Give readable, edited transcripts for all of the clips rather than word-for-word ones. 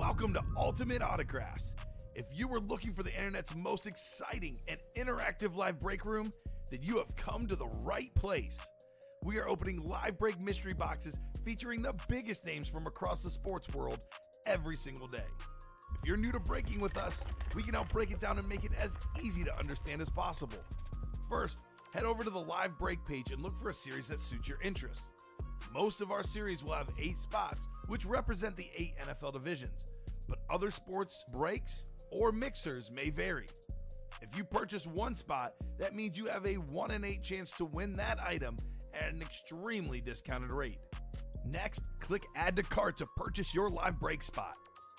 Welcome to Ultimate Autographs. If you were looking for the internet's most exciting and interactive live break room, then you have come to the right place. We are opening live break mystery boxes featuring the biggest names from across the sports world every single day. If you're new to breaking with us, we can help break it down and make it as easy to understand as possible. First, head over to the live break page and look for a series that suits your interests. Most of our series will have 8 spots, which represent the 8 NFL divisions, but other sports breaks or mixers may vary. If you purchase one spot, that means you have a 1 in 8 chance to win that item at an extremely discounted rate. Next, click Add to Cart to purchase your live break spot.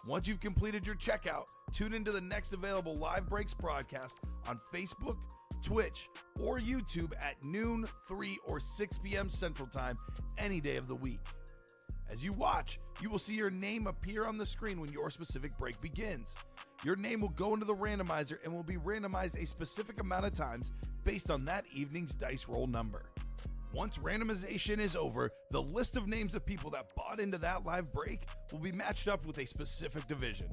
Once you've completed your checkout, tune into the next available live breaks broadcast on Facebook, Twitch, or YouTube at noon, 3, or 6 p.m. Central Time any day of the week. As you watch, you will see your name appear on the screen when your specific break begins. Your name will go into the randomizer and will be randomized a specific amount of times based on that evening's dice roll number. Once randomization is over, the list of names of people that bought into that live break will be matched up with a specific division.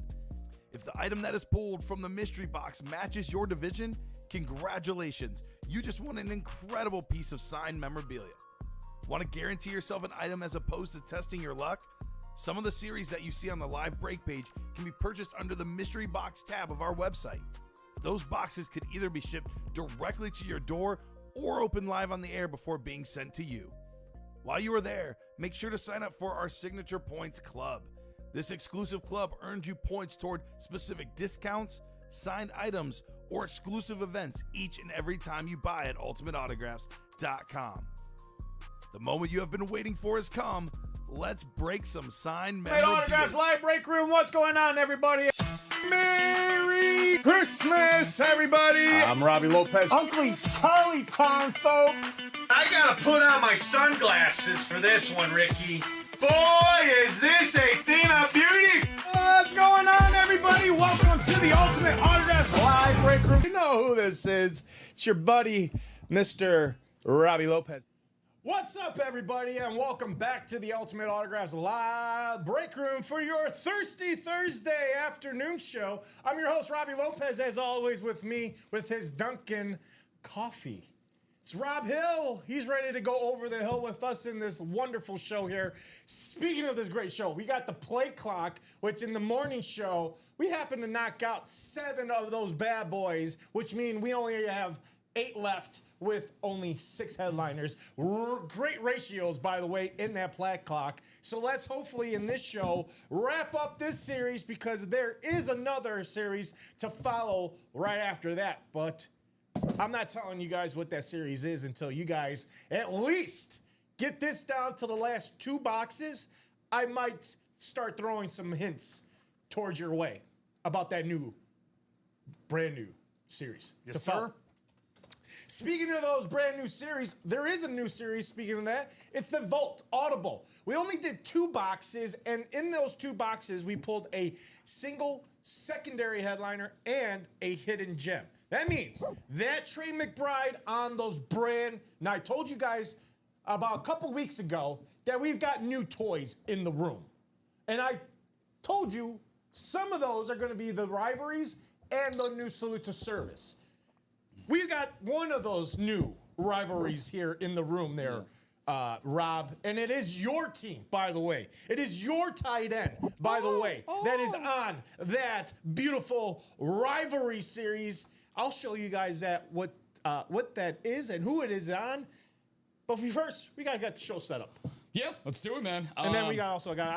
If the item that is pulled from the mystery box matches your division, congratulations, you just won an incredible piece of signed memorabilia. Want to guarantee yourself an item as opposed to testing your luck? Some of the series that you see on the live break page can be purchased under the mystery box tab of our website. Those boxes could either be shipped directly to your door or open live on the air before being sent to you. While you are there, make sure to sign up for our Signature Points Club. This exclusive club earns you points toward specific discounts, signed items, or exclusive events each and every time you buy at ultimateautographs.com. The moment you have been waiting for has come. Let's break some signed memorabilia. Autographs live break room. What's going on, everybody? Merry Christmas, everybody. I'm Robbie Lopez. Uncle Charlie time, folks. I gotta put on my sunglasses for this one, Ricky. Boy, is this a thing of beauty. What's going on, everybody? Welcome to the Ultimate Autographs live break room. You know who this is. It's your buddy, Mr. Robbie Lopez. What's up, everybody, and welcome back to the Ultimate Autographs live break room for your Thirsty Thursday afternoon show. I'm your host, Robbie Lopez, as always, with me with his Dunkin' coffee. It's Rob Hill. He's ready to go over the hill with us in this wonderful show here. Speaking of this great show, we got the play clock, which in the morning show, we happen to knock out 7 of those bad boys, which means we only have 8 left with only 6 headliners. Great ratios, by the way, in that play clock. So let's hopefully in this show wrap up this series because there is another series to follow right after that. But I'm not telling you guys what that series is until you guys at least get this down to the last 2 boxes. I might start throwing some hints towards your way about that brand new series. Yes, sir. Speaking of those brand new series, there is a new series, speaking of that. It's the Vault Audible. We only did 2 boxes, and in those 2 boxes, we pulled a single secondary headliner and a hidden gem. That means that Trey McBride on those now, I told you guys about a couple weeks ago that we've got new toys in the room. And I told you some of those are going to be the rivalries and the new Salute to Service. We got one of those new rivalries here in the room there, Rob, and it is your team, by the way. It is your tight end, by the way, that is on that beautiful rivalry series. I'll show you guys what that is and who it is on. But first, we gotta get the show set up. Yeah, let's do it, man. And then I also got.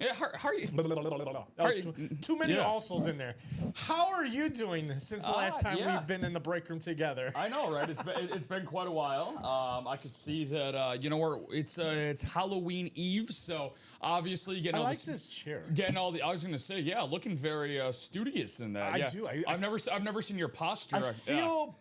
Yeah, how are you? Too many alsos in there. How are you doing since the last time we've been in the break room together? I know, right? It's been quite a while. I could see that. It's Halloween Eve, so obviously getting. I like this chair. I was gonna say, yeah, looking very studious in that. I do. I've never seen your posture. I feel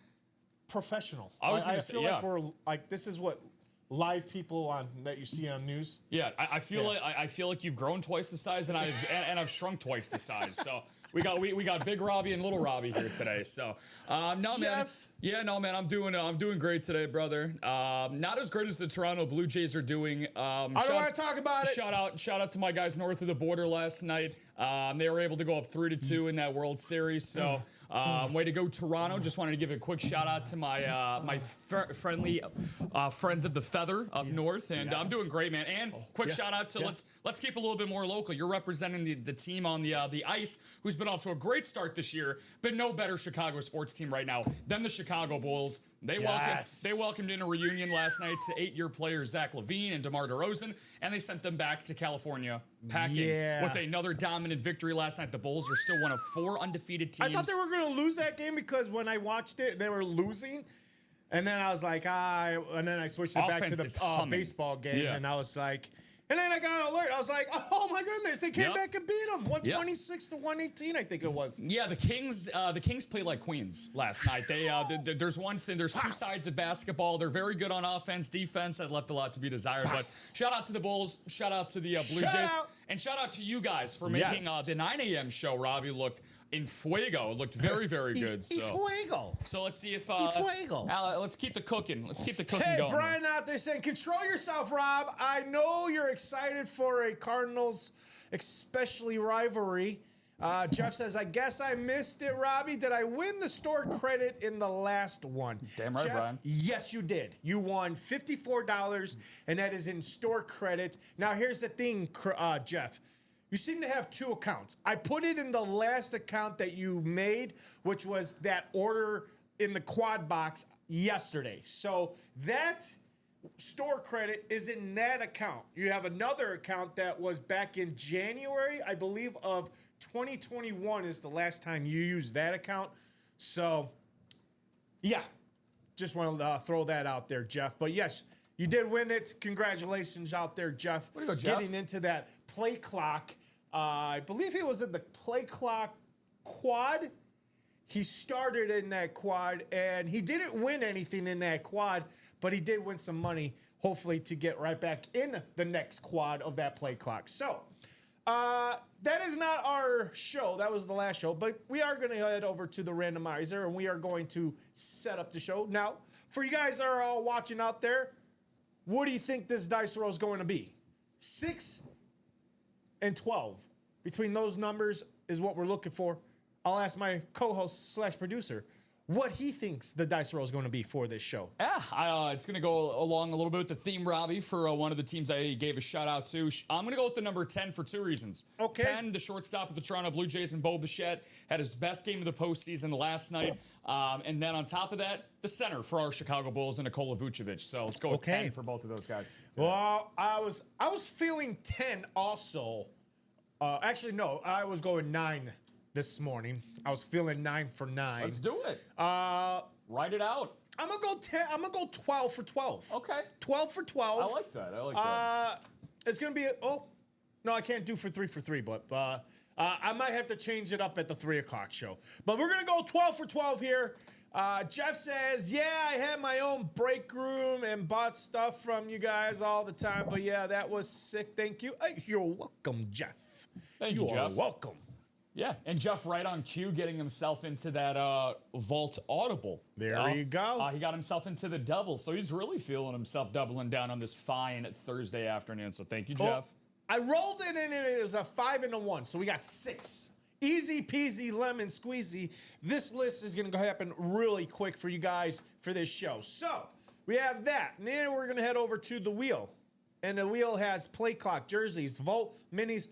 professional. I feel like we're like this is what live people that you see on news. Yeah, I feel like you've grown twice the size and I've shrunk twice the size. So we got Big Robbie and Little Robbie here today. So no, Jeff, man. Yeah, no, man, I'm doing great today, brother. Not as great as the Toronto Blue Jays are doing. I don't want to talk about it. Shout out to my guys north of the border last night. They were able to go up 3-2 in that World Series. So, way to go, Toronto. Just wanted to give a quick shout out to my friendly friends of the Feather up north, and I'm doing great, man. And quick shout out to let's keep a little bit more local. You're representing the team on the ice, who's been off to a great start this year, but no better Chicago sports team right now than the Chicago Bulls. They welcomed in a reunion last night to 8-year players Zach LaVine and DeMar DeRozan, and they sent them back to California packing with another dominant victory last night. The Bulls are still one of 4 undefeated teams. I thought they were going to lose that game because when I watched it, they were losing. And then I was like, and then I switched it back to the baseball game, and I was like, and then I got an alert. I was like, oh my goodness, they came back and beat them, 126 to 118, I think it was. Yeah, the Kings played like queens last night. There's one thing. There's 2 sides of basketball. They're very good on offense, defense. That left a lot to be desired. But shout out to the Bulls. Shout out to the Blue Jays, and shout out to you guys for making the 9 a.m. show. Robbie looked in fuego. It looked very, very good. So let's see if let's keep the cooking. Let's keep the cooking going. Hey, Brian out there saying, control yourself, Rob. I know you're excited for a Cardinals, especially rivalry. Jeff says, I guess I missed it, Robbie. Did I win the store credit in the last one? Damn right, Jeff, Brian. Yes, you did. You won $54, and that is in store credit. Now, here's the thing, Jeff. You seem to have 2 accounts. I put it in the last account that you made, which was that order in the quad box yesterday. So that store credit is in that account. You have another account that was back in January, I believe, of 2021 is the last time you used that account. So, yeah, just want to throw that out there, Jeff. But yes, you did win it. Congratulations out there, Jeff. Way to go, Jeff. Getting into that play clock. I believe he was in the play clock quad. He started in that quad, and he didn't win anything in that quad, but he did win some money, hopefully, to get right back in the next quad of that play clock. So, that is not our show. That was the last show, but we are going to head over to the randomizer, and we are going to set up the show. Now, for you guys that are all watching out there, what do you think this dice roll is going to be? 6 and 12. Between those numbers is what we're looking for. I'll ask my co-host / producer what he thinks the dice roll is going to be for this show. Yeah, it's going to go along a little bit with the theme, Robbie, for one of the teams I gave a shout out to. I'm going to go with the number 10 for 2 reasons. Okay. 10, the shortstop of the Toronto Blue Jays, and Bo Bichette had his best game of the postseason last night. And then on top of that, the center for our Chicago Bulls and Nikola Vucevic. So let's go with 10 for both of those guys. Well, I was feeling 10 also. Actually, no, I was going 9 this morning. I was feeling 9 for 9. Let's do it. Write it out. I'm gonna go 10. I'm gonna go 12 for 12. Okay. 12 for 12. I like that. It's gonna be no, I can't do for 3, but I might have to change it up at the 3 o'clock show. But we're gonna go 12 for 12 here. Jeff says, yeah, I had my own break room and bought stuff from you guys all the time. But yeah, that was sick. Thank you. You're welcome, Jeff. Thank you, Jeff. You are welcome. Yeah, and Jeff right on cue getting himself into that vault audible. There you go. He got himself into the double, so he's really feeling himself doubling down on this fine Thursday afternoon. So thank you, Jeff. I rolled it in, and it was a 5 and a 1, so we got 6. Easy peasy lemon squeezy. This list is going to happen really quick for you guys for this show. So we have that. And then we're going to head over to the wheel. And the wheel has play clock, jerseys, vault, minis.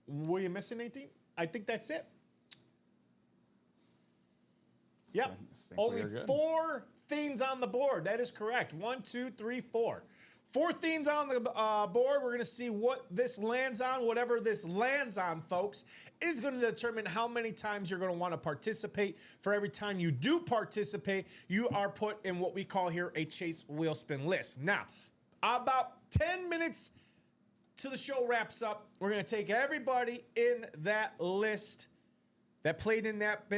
Were you missing anything? I think that's it. Yep. Only 4 things on the board. That is correct. 1, 2, 3, 4. 4 things on the board. We're going to see what this lands on. Whatever this lands on, folks, is going to determine how many times you're going to want to participate. For every time you do participate, you are put in what we call here a chase wheel spin list. Now, about 10 minutes till the show wraps up, we're going to take everybody in that list that played in that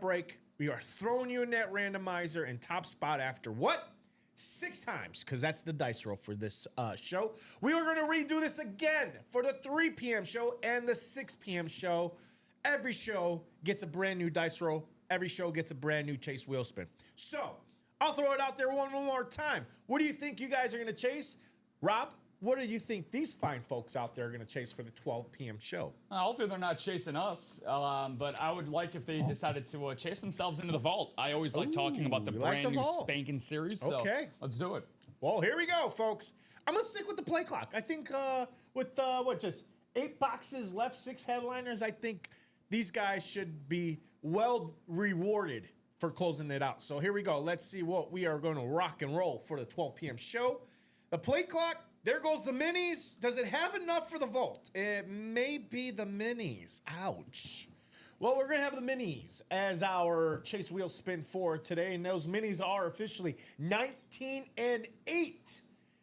break. We are throwing you in that randomizer and top spot after what? 6 times, because that's the dice roll for this show. We are going to redo this again for the 3 p.m. show and the 6 p.m. show. Every show gets a brand new dice roll every show gets a brand new Chase wheel spin. So I'll throw it out there one more time. What do you think you guys are going to chase? Rob, what do you think these fine folks out there are going to chase for the 12 p.m. show? Hopefully they're not chasing us, but I would like if they decided to chase themselves into the vault. I always like talking about the brand new spanking series. So let's do it. Well, here we go, folks. I'm going to stick with the play clock. I think with just 8 boxes left, 6 headliners, I think these guys should be well rewarded for closing it out. So here we go. Let's see what we are going to rock and roll for the 12 p.m. show. The play clock, there goes the minis. Does it have enough for the vault? It may be the minis. Ouch. Well, we're going to have the minis as our Chase wheel spin for today. And those minis are officially 19 and 8.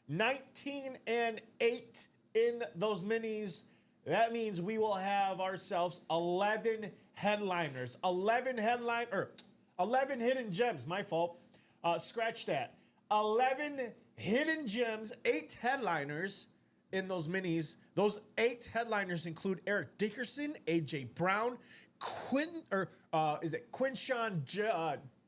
19 and 8 in those minis. That means we will have ourselves 11 headliners. 11 hidden gems. My fault. Scratch that. 11 hidden gems, 8 headliners in those minis. Those 8 headliners include Eric Dickerson, AJ Brown, Quinshawn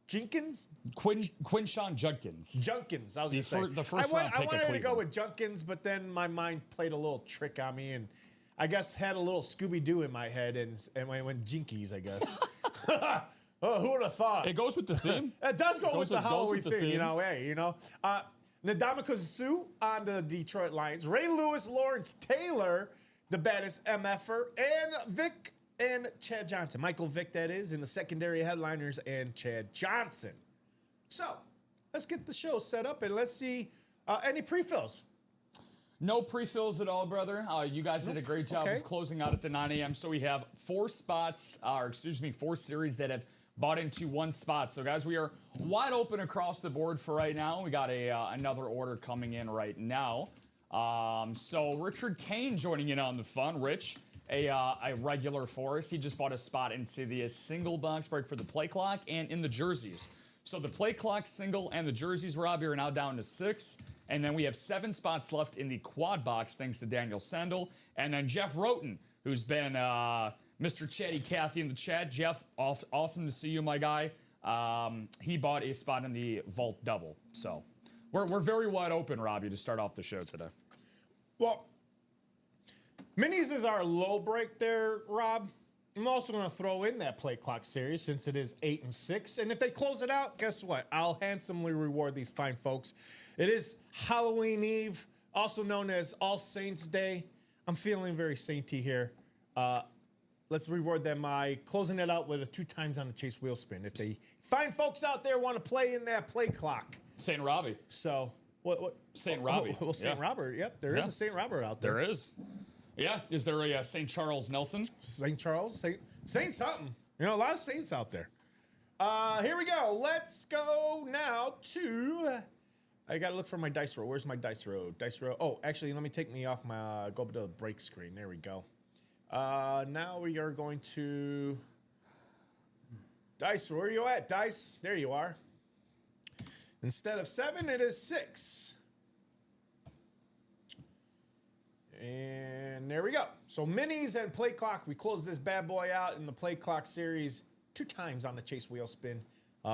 Jenkins? Quinshawn Judkins. Junkins, I was going to say. The first round pick I wanted of to go Cleveland. with Junkins, but then my mind played a little trick on me, and I guess had a little Scooby-Doo in my head, and I went Jinkies, I guess. Oh, who would have thought? It goes with the theme. It does go with the Halloween the theme, theme. you know. Hey, you know. Ndamukong Suh on the Detroit Lions. Ray Lewis, Lawrence Taylor, the baddest MFer, and Vic and Chad Johnson. Michael Vick, that is, in the secondary headliners, and Chad Johnson. So let's get the show set up and let's see any pre-fills. No pre-fills at all, brother. You guys did a great job of closing out at the 9 a.m. So we have 4 series that have bought into 1 spot. So, guys, we are wide open across the board for right now. We got another order coming in right now. So Richard Kane joining in on the fun. Rich, a regular for us. He just bought a spot into the single box break for the play clock and in the jerseys. So the play clock, single, and the jerseys, Robbie, are now down to 6. And then we have 7 spots left in the quad box, thanks to Daniel Sendel. And then Jeff Roten, who's been Mr. Chatty Cathy in the chat. Jeff, awesome to see you, my guy. He bought a spot in the vault double. So we're very wide open, Robbie, to start off the show today. Well, minis is our low break there, Rob. I'm also going to throw in that play clock series since it is 8 and 6. And if they close it out, guess what? I'll handsomely reward these fine folks. It is Halloween Eve, also known as All Saints Day. I'm feeling very sainty here. Let's reward them by closing it out with a 2 times on the Chase wheel spin. If they fine folks out there want to play in that play clock. St. Robbie. So, what? St. Robbie. Well, St. Robert. Yep, there is a St. Robert out there. There is. Yeah, is there a St. Charles Nelson? St. Charles? Saint something. You know, a lot of saints out there. Here we go. Let's go now to... I got to look for my dice roll. Where's my dice roll? Dice roll. Oh, actually, let me take me off my... Go to the break screen. There we go. Now we are going to... Dice, where are you at, Dice? There you are. Instead of 7, it is 6. And there we go. So minis and play clock. We close this bad boy out in the play clock series 2 times on the Chase wheel spin.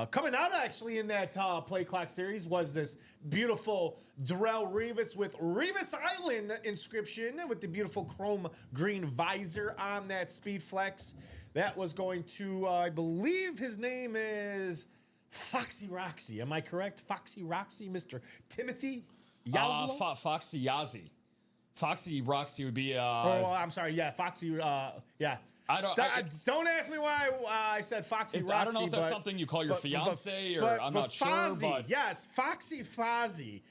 Coming out actually in that play clock series was this beautiful Darrell Revis with Revis Island inscription with the beautiful chrome green visor on that Speed Flex. That was going to, I believe his name is Foxy Roxy. Am I correct? Foxy Roxy, Mr. Timothy Yazlo? Foxy Yazzie. Foxy Roxy would be. I'm sorry. Yeah, Foxy. Yeah. Don't ask me why I said Foxy Roxy. I don't know if that's something you call your fiance or I'm not Fozzie, sure. But yes, Foxy Fozzie.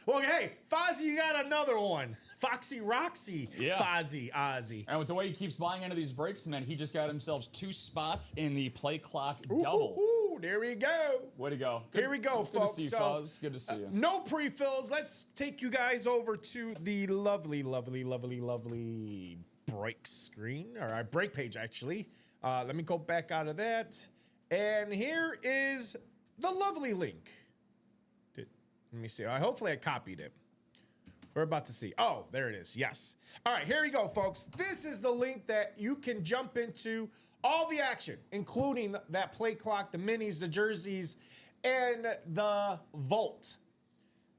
Well, hey, Fozzie, you got another one. Foxy Roxy, yeah. Fozzie, Ozzy. And with the way he keeps buying into these breaks, man, he just got himself 2 spots in the play clock double. Ooh, there we go. Way to go. Here we go, folks. Good to see you, Foz. Good to see you. No pre-fills. Let's take you guys over to the lovely break screen, or our break page, actually. Let me go back out of that. And here is the lovely link. Let me see. Hopefully I copied it. We're about to see. Oh, there it is. Yes. All right, here you go, folks. This is the link that you can jump into all the action, including that play clock, the minis, the jerseys, and the vault.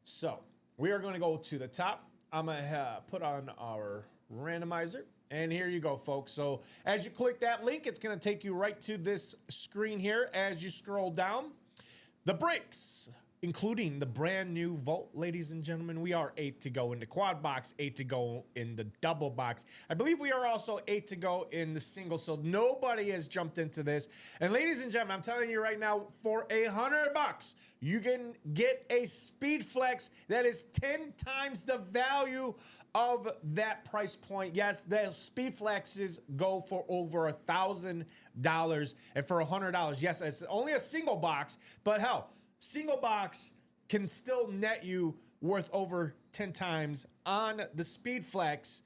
So we are going to go to the top. I'm going to put on our randomizer. And here you go, folks. So as you click that link, it's going to take you right to this screen here. As you scroll down, the breaks, including the brand new vault. Ladies and gentlemen, we are 8 to go in the quad box, 8 to go in the double box. I believe we are also 8 to go in the single, so nobody has jumped into this. And ladies and gentlemen, I'm telling you right now, for $100, you can get a Speed Flex that is 10 times the value of that price point. Yes, the Speed Flexes go for over $1,000, and for $100, yes, it's only a single box, but hell, single box can still net you worth over 10 times on the Speed Flex.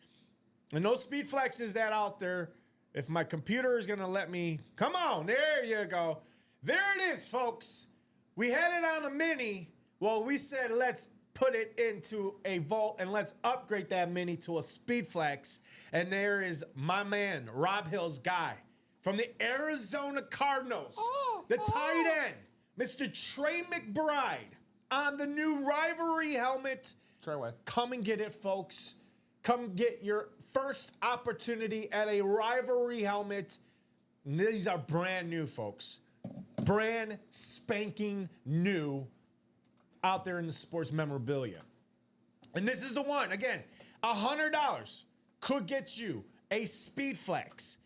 And those Speed Flexes that out there, if my computer is gonna let me, come on, there you go. There it is, folks. We had it on a mini. Well, we said let's put it into a vault and let's upgrade that mini to a Speed Flex. And there is my man, Rob Hill's guy from the Arizona Cardinals, the tight end, Mr. Trey McBride, on the new rivalry helmet. Treyway. Come and get it, folks. Come get your first opportunity at a rivalry helmet. And these are brand new, folks. Brand spanking new out there in the sports memorabilia. And this is the one. Again, $100 could get you a Speed Flex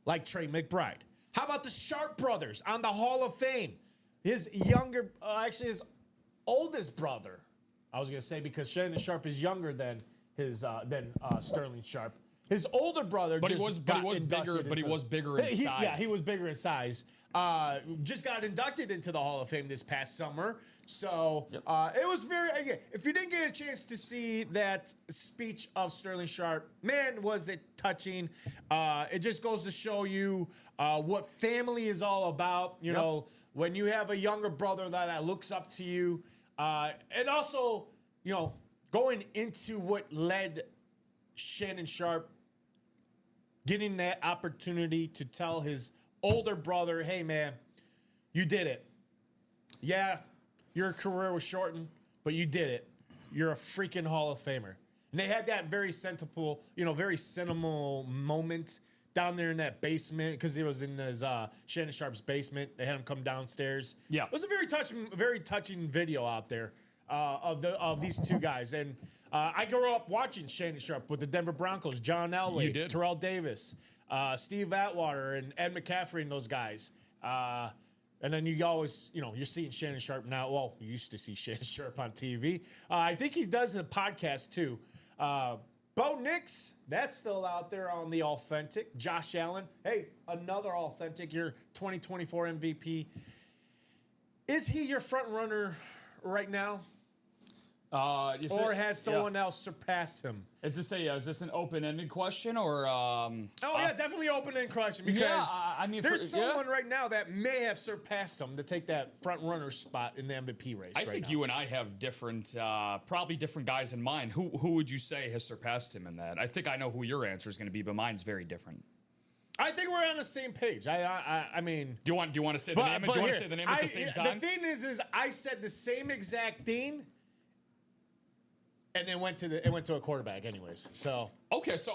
like Trey McBride. How about the Sharp brothers on the Hall of Fame? His younger, actually his oldest brother, I was gonna say, because Shannon Sharp is younger than his Sterling Sharp. His older brother, But he was bigger in size. Yeah, he was bigger in size. Just got inducted into the Hall of Fame this past summer. So it was very. Again, if you didn't get a chance to see that speech of Sterling Sharp, man, was it touching. It just goes to show you what family is all about. You know, when you have a younger brother that looks up to you, and also, you know, going into what led Shannon Sharp getting that opportunity to tell his older brother, hey, man, you did it. Yeah, your career was shortened, but you did it. You're a freaking Hall of Famer. And they had that very sentimental, very sentimental moment down there in that basement, because it was in his Shannon Sharp's basement. They had him come downstairs. Yeah. It was a very touching video out there of these two guys. And I grew up watching Shannon Sharp with the Denver Broncos, John Elway, Terrell Davis, Steve Atwater, and Ed McCaffrey, and those guys. And then you always, you're seeing Shannon Sharp now. Well, you used to see Shannon Sharp on TV. I think he does a podcast too. Bo Nix, that's still out there on the Authentic. Josh Allen, hey, another Authentic, your 2024 MVP. Is he your front runner right now? Or has someone else surpassed him? Is this an open-ended question or? Definitely open-ended question, because there's someone right now that may have surpassed him to take that front runner spot in the MVP race. I think you and I have different, probably different guys in mind. Who would you say has surpassed him in that? I think I know who your answer is going to be, but mine's very different. I think we're on the same page. I mean, do you want to say the name? Do you want to say the name at the same time? The thing is I said the same exact thing. And it went to a quarterback, anyways. So okay, I see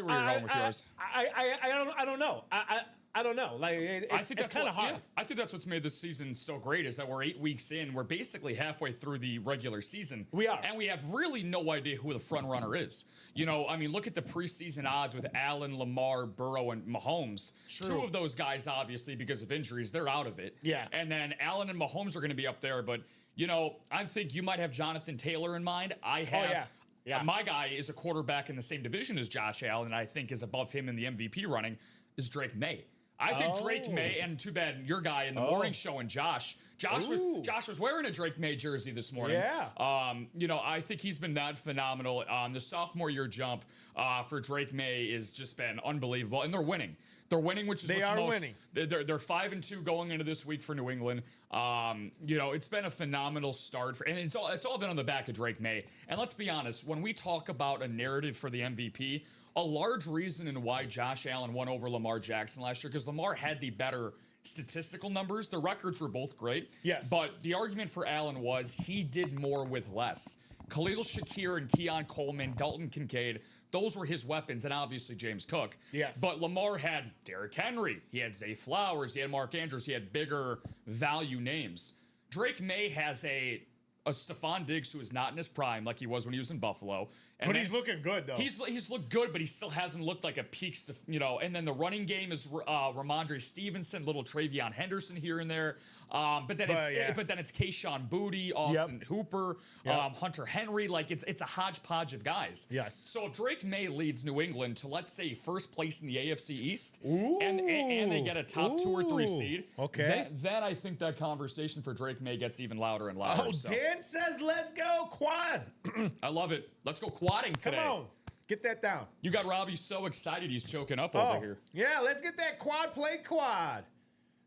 where you're going with yours. I don't know. I don't know. Like it's kind of hard. Yeah, I think that's what's made this season so great, is that we're 8 weeks in. We're basically halfway through the regular season. We are, and we have really no idea who the front runner is. Look at the preseason odds with Allen, Lamar, Burrow, and Mahomes. True. 2 of those guys, obviously, because of injuries, they're out of it. Yeah. And then Allen and Mahomes are going to be up there, but. I think you might have Jonathan Taylor in mind. I have. Yeah. My guy is a quarterback in the same division as Josh Allen, and I think is above him in the MVP running, is Drake May. I think Drake May, and too bad your guy in the morning show, and Josh was wearing a Drake May jersey this morning. Yeah. I think he's been that phenomenal. The sophomore year jump for Drake May has just been unbelievable, and they're winning. They're winning, which is they what's are most, winning. They're 5-2 going into this week for New England. It's been a phenomenal start, and it's all been on the back of Drake May. And let's be honest, when we talk about a narrative for the MVP, a large reason in why Josh Allen won over Lamar Jackson last year, because Lamar had the better statistical numbers. The records were both great. Yes. But the argument for Allen was he did more with less. Khalil Shakir and Keon Coleman, Dalton Kincaid, those were his weapons, and obviously James Cook. Yes. But Lamar had Derrick Henry, he had Zay Flowers, he had Mark Andrews, he had bigger value names. Drake May has a Stephon Diggs who is not in his prime like he was when he was in Buffalo. But he's looking good, though. He's looked good, but he still hasn't looked like a peak, And then the running game is Ramondre Stevenson, little Travion Henderson here and there. But then it's Keyshawn Boutte, Austin Hooper, Hunter Henry. Like it's a hodgepodge of guys. Yes. So if Drake May leads New England to, let's say, first place in the AFC East, and they get a top 2 or 3 seed, okay, then I think that conversation for Drake May gets even louder and louder. Oh, so. Dan says, "Let's go quad." I love it. Let's go quadding today. Come on, get that down. You got Robbie so excited he's choking up over here. Yeah, let's get that quad.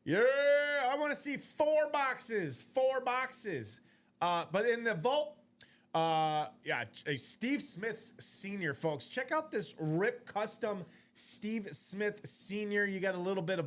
Yeah, I want to see 4 boxes. But in the vault, Steve Smith Sr., folks. Check out this Rip Custom Steve Smith Sr. You got a little bit of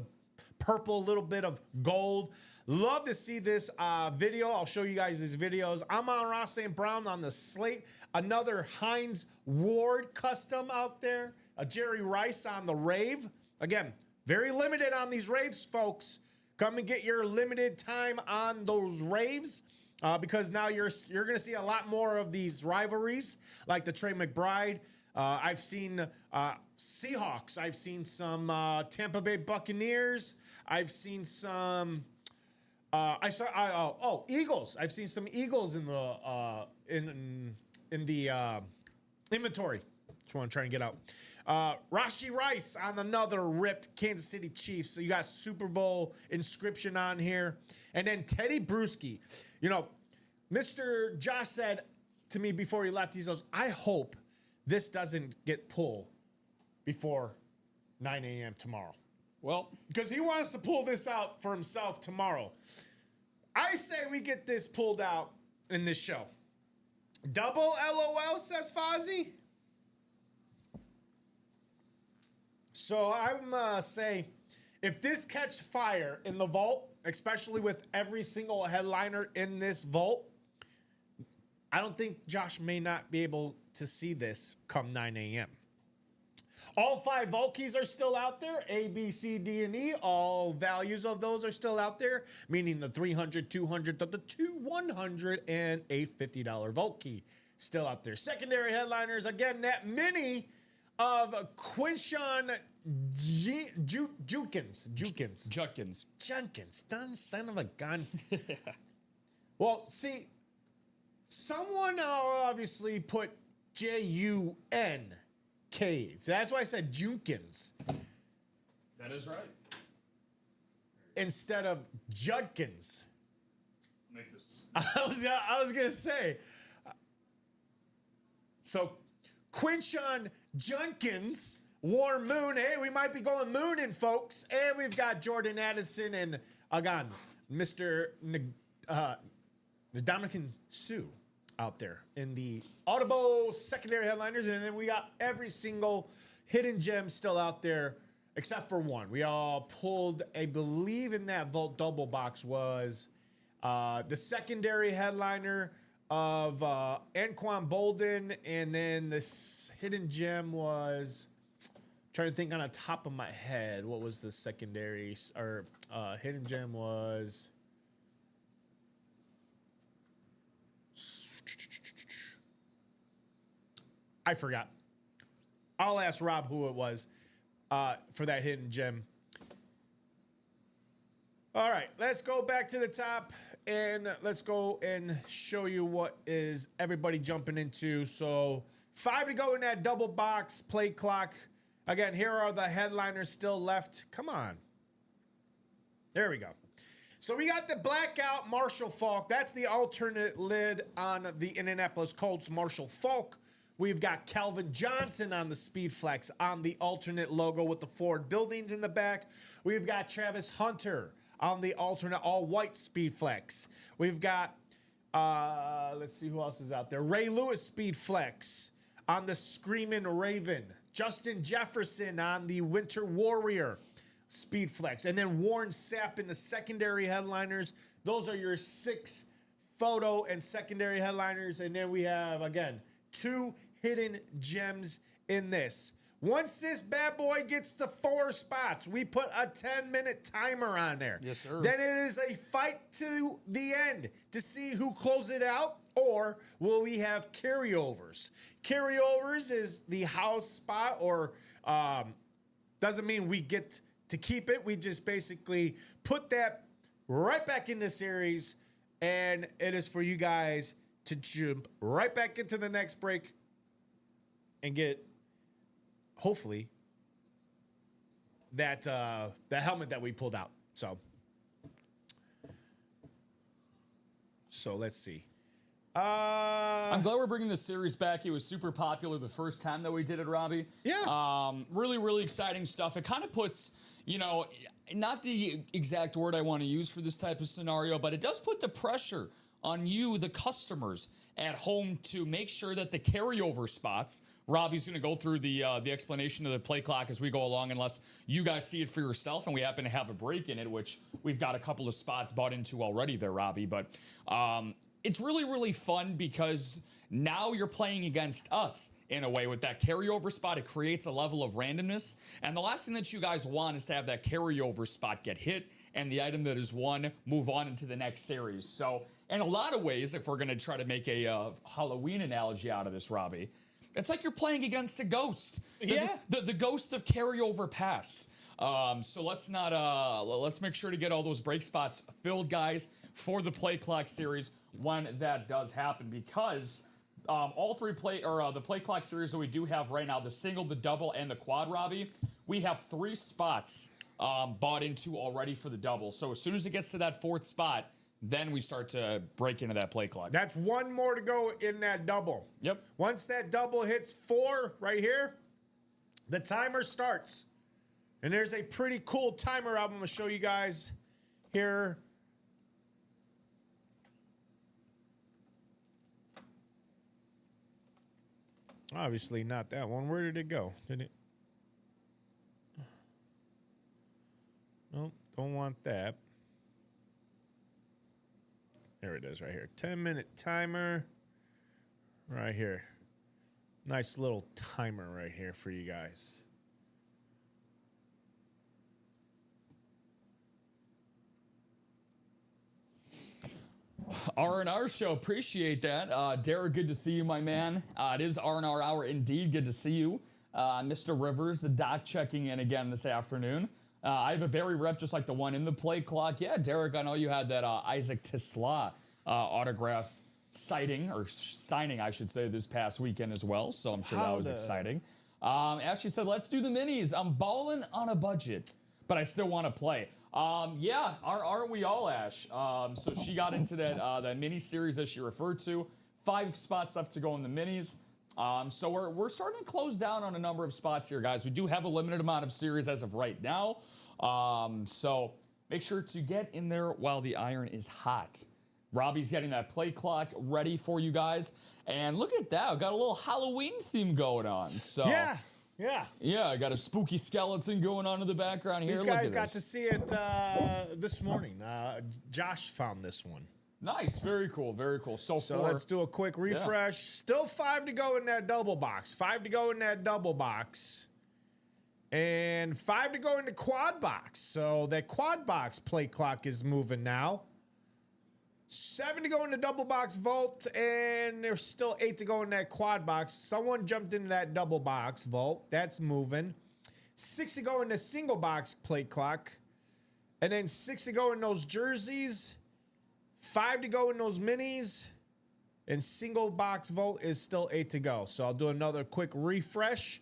purple, a little bit of gold. Love to see this video. I'll show you guys these videos. I'm on Ross St. Brown on the slate. Another Hines Ward custom out there. A Jerry Rice on the Rave. Again, very limited on these Raves, folks. Come and get your limited time on those Raves because now you're going to see a lot more of these rivalries like the Trey McBride. I've seen Seahawks. I've seen some Tampa Bay Buccaneers. I've seen some... Eagles. I've seen some Eagles in the inventory. That's what I'm trying to get out. Rashee Rice on another ripped Kansas City Chiefs. So you got Super Bowl inscription on here, and then Teddy Bruschi. Mr. Josh said to me before he left, he goes, "I hope this doesn't get pulled before 9 a.m. tomorrow." Well, because he wants to pull this out for himself tomorrow. I say we get this pulled out in this show. Double LOL, says Fozzie. So I'm say, if this catch fire in the vault, especially with every single headliner in this vault, I don't think Josh may not be able to see this come 9 a.m. All 5 vault keys are still out there. A, B, C, D, and E. All values of those are still out there, meaning the 300, 200, the 100, and a $50 vault key still out there. Secondary headliners, again, that mini of Quinshawn Judkins. Son of a gun. Well, see, someone obviously put J-U-N. So that's why I said Judkins. That is right. Instead of Judkins. Make this. I was gonna say. So Quinshawn Judkins, Warm Moon. Hey, we might be going mooning, folks. And we've got Jordan Addison and again, Mr. Ndamukong Suh out there in the Audible secondary headliners, and then we got every single hidden gem still out there except for one. We all pulled, I believe in that vault double box was the secondary headliner of Anquan Bolden, and then this hidden gem was, trying to think on the top of my head, what was the secondary or hidden gem was. I forgot. I'll ask Rob who it was for that hidden gem. All right, let's go back to the top and let's go and show you what is everybody jumping into. So 5 to go in that double box play clock. Again, here are the headliners still left. Come on. There we go. So we got the blackout Marshall Faulk. That's the alternate lid on the Indianapolis Colts Marshall Faulk We've got Calvin Johnson on the Speed Flex on the alternate logo with the Ford buildings in the back. We've got Travis Hunter on the alternate all-white Speed Flex. We've got, let's see who else is out there. Ray Lewis Speed Flex on the Screamin' Raven. Justin Jefferson on the Winter Warrior Speed Flex. And then Warren Sapp in the secondary headliners. Those are your 6 photo and secondary headliners. And then we have, again, 2 hidden gems in this. Once this bad boy gets to 4 spots, we put a 10-minute timer on there. Yes, sir. Then it is a fight to the end to see who closes it out, or will we have carryovers? Carryovers is the house spot, or doesn't mean we get to keep it. We just basically put that right back in the series, and it is for you guys to jump right back into the next break and get, hopefully, that the helmet that we pulled out. So let's see. I'm glad we're bringing this series back. It was super popular the first time that we did it, Robbie. Yeah. Really, really exciting stuff. It kind of puts, you know, not the exact word I want to use for this type of scenario, but it does put the pressure on you, the customers at home, to make sure that the carryover spots, Robbie's going to go through the explanation of the play clock as we go along, unless you guys see it for yourself and we happen to have a break in it, which we've got a couple of spots bought into already there, Robbie. But it's really, really fun because now you're playing against us in a way with that carryover spot. It creates a level of randomness. And the last thing that you guys want is to have that carryover spot get hit and the item that is won move on into the next series. So in a lot of ways, if we're going to try to make a Halloween analogy out of this, Robbie, it's like you're playing against a ghost. The ghost of carryover pass. So let's make sure to get all those break spots filled, guys, for the play clock series when that does happen, because all 3 the play clock series that we do have right now, the single, the double, and the quad, Robbie, we have 3 spots bought into already for the double. So as soon as it gets to that 4th spot, then we start to break into that play clock. That's 1 more to go in that double. Yep. Once that double hits 4 right here, the timer starts. And there's a pretty cool timer I'm going to show you guys here. Obviously not that one. Where did it go? Did it? Nope, don't want that. There it is right here. 10-minute timer right here. Nice little timer right here for you guys. R&R show, appreciate that. Derek, good to see you, my man. It is R&R hour indeed. Good to see you. Mr. Rivers, the doc, checking in again this afternoon. I have a Barry rep just like the one in the play clock. Yeah, Derek, I know you had that Isaac Tisla autograph signing, I should say, this past weekend as well. So I'm sure that was exciting. Ashley said, let's do the minis. I'm balling on a budget, but I still want to play. Yeah, aren't we all, Ash? So she got into that mini series that she referred to. 5 spots left to go in the minis. So we're starting to close down on a number of spots here, guys. We do have a limited amount of series as of right now. So make sure to get in there while the iron is hot. Robbie's getting that play clock ready for you guys. And look at that. I've got a little Halloween theme going on. So yeah, I got a spooky skeleton going on in the background here. These guys got to see it this morning. Josh found this one. Nice. Very cool. Very cool. So let's do a quick refresh. Yeah. Still 5 to go in that double box. 5 to go in that double box. And 5 to go in the quad box. So that quad box play clock is moving now. 7 to go in the double box vault, and there's still 8 to go in that quad box. Someone jumped into that double box vault. That's moving. 6 to go in the single box plate clock. And then 6 to go in those jerseys. 5 to go in those minis. And single box vault is still 8 to go. So I'll do another quick refresh.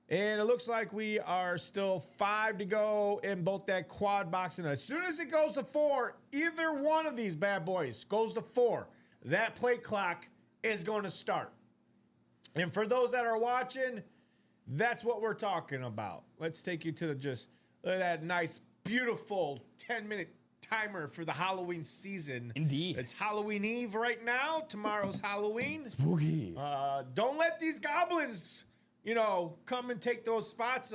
And it looks like we are still 5 to go in both that quad box. And as soon as it goes to 4, either one of these bad boys goes to 4, that play clock is going to start. And for those that are watching, that's what we're talking about. Let's take you to look at that nice, beautiful 10-minute timer for the Halloween season. Indeed. It's Halloween Eve right now. Tomorrow's Halloween. Spooky. Don't let these goblins, come and take those spots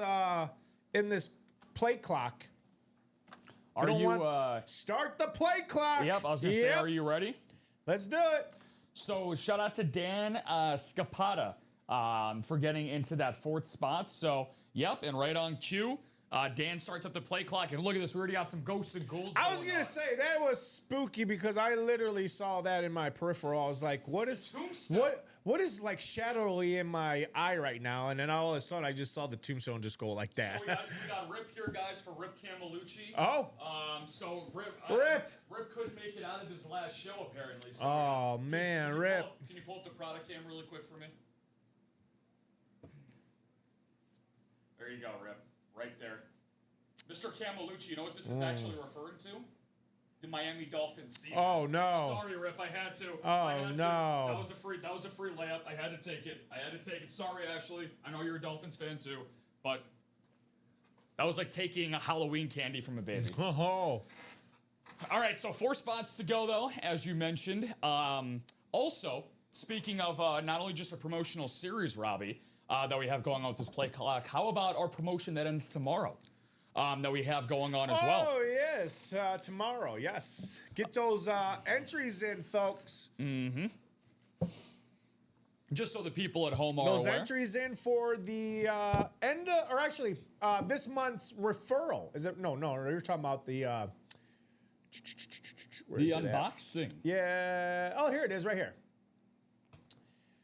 in this play clock. Start the play clock. Yep, I was going to say, are you ready? Let's do it. So shout out to Dan Scapata for getting into that 4th spot. So, yep, and right on cue, Dan starts up the play clock. And look at this, we already got some ghosts and ghouls. I was going to say, that was spooky because I literally saw that in my peripheral. I was like, what is like shadowly in my eye right now? And then all of a sudden, I just saw the tombstone just go like that. So we got Rip here, guys, for Rip Camelucci. Oh. So Rip couldn't make it out of his last show, apparently. So oh, man, Rip. Can you pull up the product cam really quick for me? There you go, Rip. Right there. Mr. Camelucci, you know what this is actually referring to? The Miami Dolphins season. Oh, no. Sorry, Rip, I had to. Oh, no. That was a free layup. I had to take it. Sorry, Ashley. I know you're a Dolphins fan too, but that was like taking a Halloween candy from a baby. Oh. All right, so 4 spots to go, though, as you mentioned. Also, speaking of not only just a promotional series, Robbie, that we have going on with this play clock, how about our promotion that ends tomorrow that we have going on as well? Oh, yes, tomorrow, yes. Get those entries in, folks. Mm-hmm. Just so the people at home are those aware. entries in for the end of, or actually this month's referral. Is it? No, you're talking about the unboxing. Yeah. Oh, here it is, right here.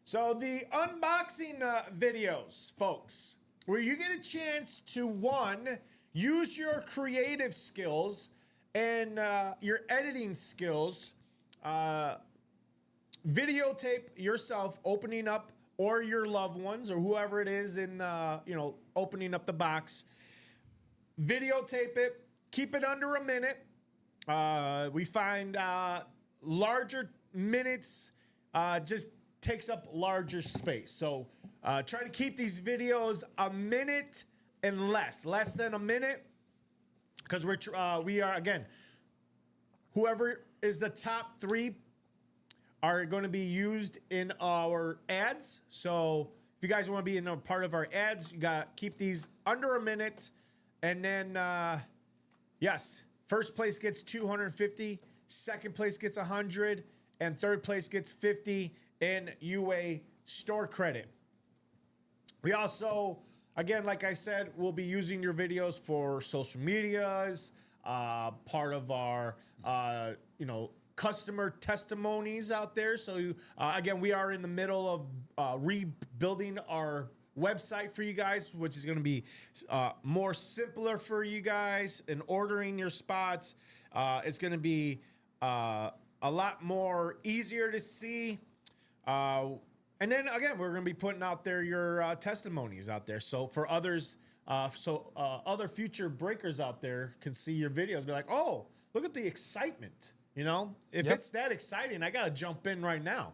So the unboxing videos, folks, where you get a chance to, 1, use your creative skills and your editing skills, videotape yourself opening up, or your loved ones, or whoever it is in, opening up the box. Videotape it, keep it under a minute. We find larger minutes just takes up larger space. So try to keep these videos a minute and less than a minute, because we are, again, whoever is the top 3 are going to be used in our ads. So if you guys want to be in a part of our ads, you got to keep these under a minute. And then, yes, first place gets 250, second place gets 100, and third place gets 50 in UA store credit. We also, again, like I said, we'll be using your videos for social medias, part of our, customer testimonies out there. So, again, we are in the middle of rebuilding our website for you guys, which is going to be more simpler for you guys in ordering your spots. It's going to be a lot more easier to see. And then again, we're going to be putting out there your testimonies out there. So for others, other future breakers out there can see your videos, be like, oh, look at the excitement. If it's that exciting, I got to jump in right now.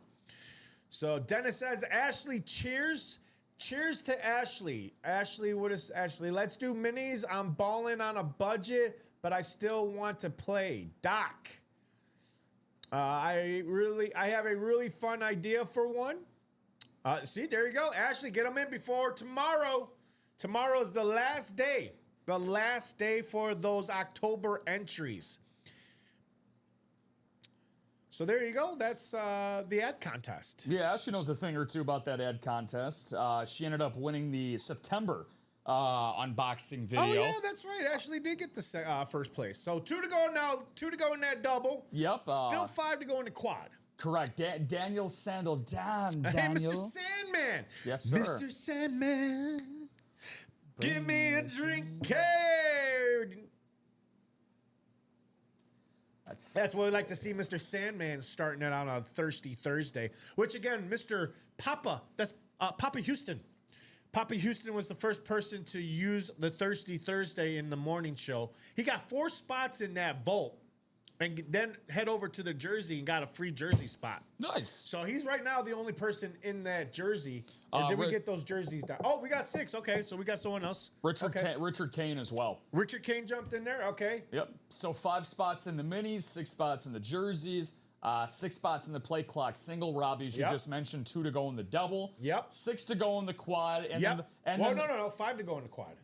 So Dennis says, Ashley, cheers. Cheers to Ashley. Ashley, what is Ashley? Let's do minis. I'm balling on a budget, but I still want to play. Doc. I have a really fun idea for one. See, there you go. Ashley, get them in before tomorrow. Tomorrow is the last day. The last day for those October entries. So there you go. That's the ad contest. Yeah, she knows a thing or two about that ad contest. She ended up winning the September unboxing video. Oh, yeah, that's right. Ashley did get the first place. So 2 to go now. 2 to go in that double. Yep. Still 5 to go in the quad. Correct. Daniel Sandel. Damn, Daniel. Hey, Mr. Sandman. Yes, sir. Mr. Sandman. Give me a drink. Hey. That's what we like to see, Mr. Sandman starting it out on Thirsty Thursday. Which, again, Mr. Papa, that's Papa Houston. Papa Houston was the first person to use the Thirsty Thursday in the morning show. He got 4 spots in that vault. and then head over to the jersey and got a free jersey spot. Nice. So he's right now the only person in that jersey. Or did we get those jerseys down? Oh, we got 6. Okay, so we got someone else. Richard Kane as well. Richard Kane jumped in there. Okay. Yep. So 5 spots in the minis, 6 spots in the jerseys, 6 spots in the play clock single. Robbie, as you just mentioned, 2 to go in the double. Yep. 6 to go in the quad. And no. 5 to go in the quad.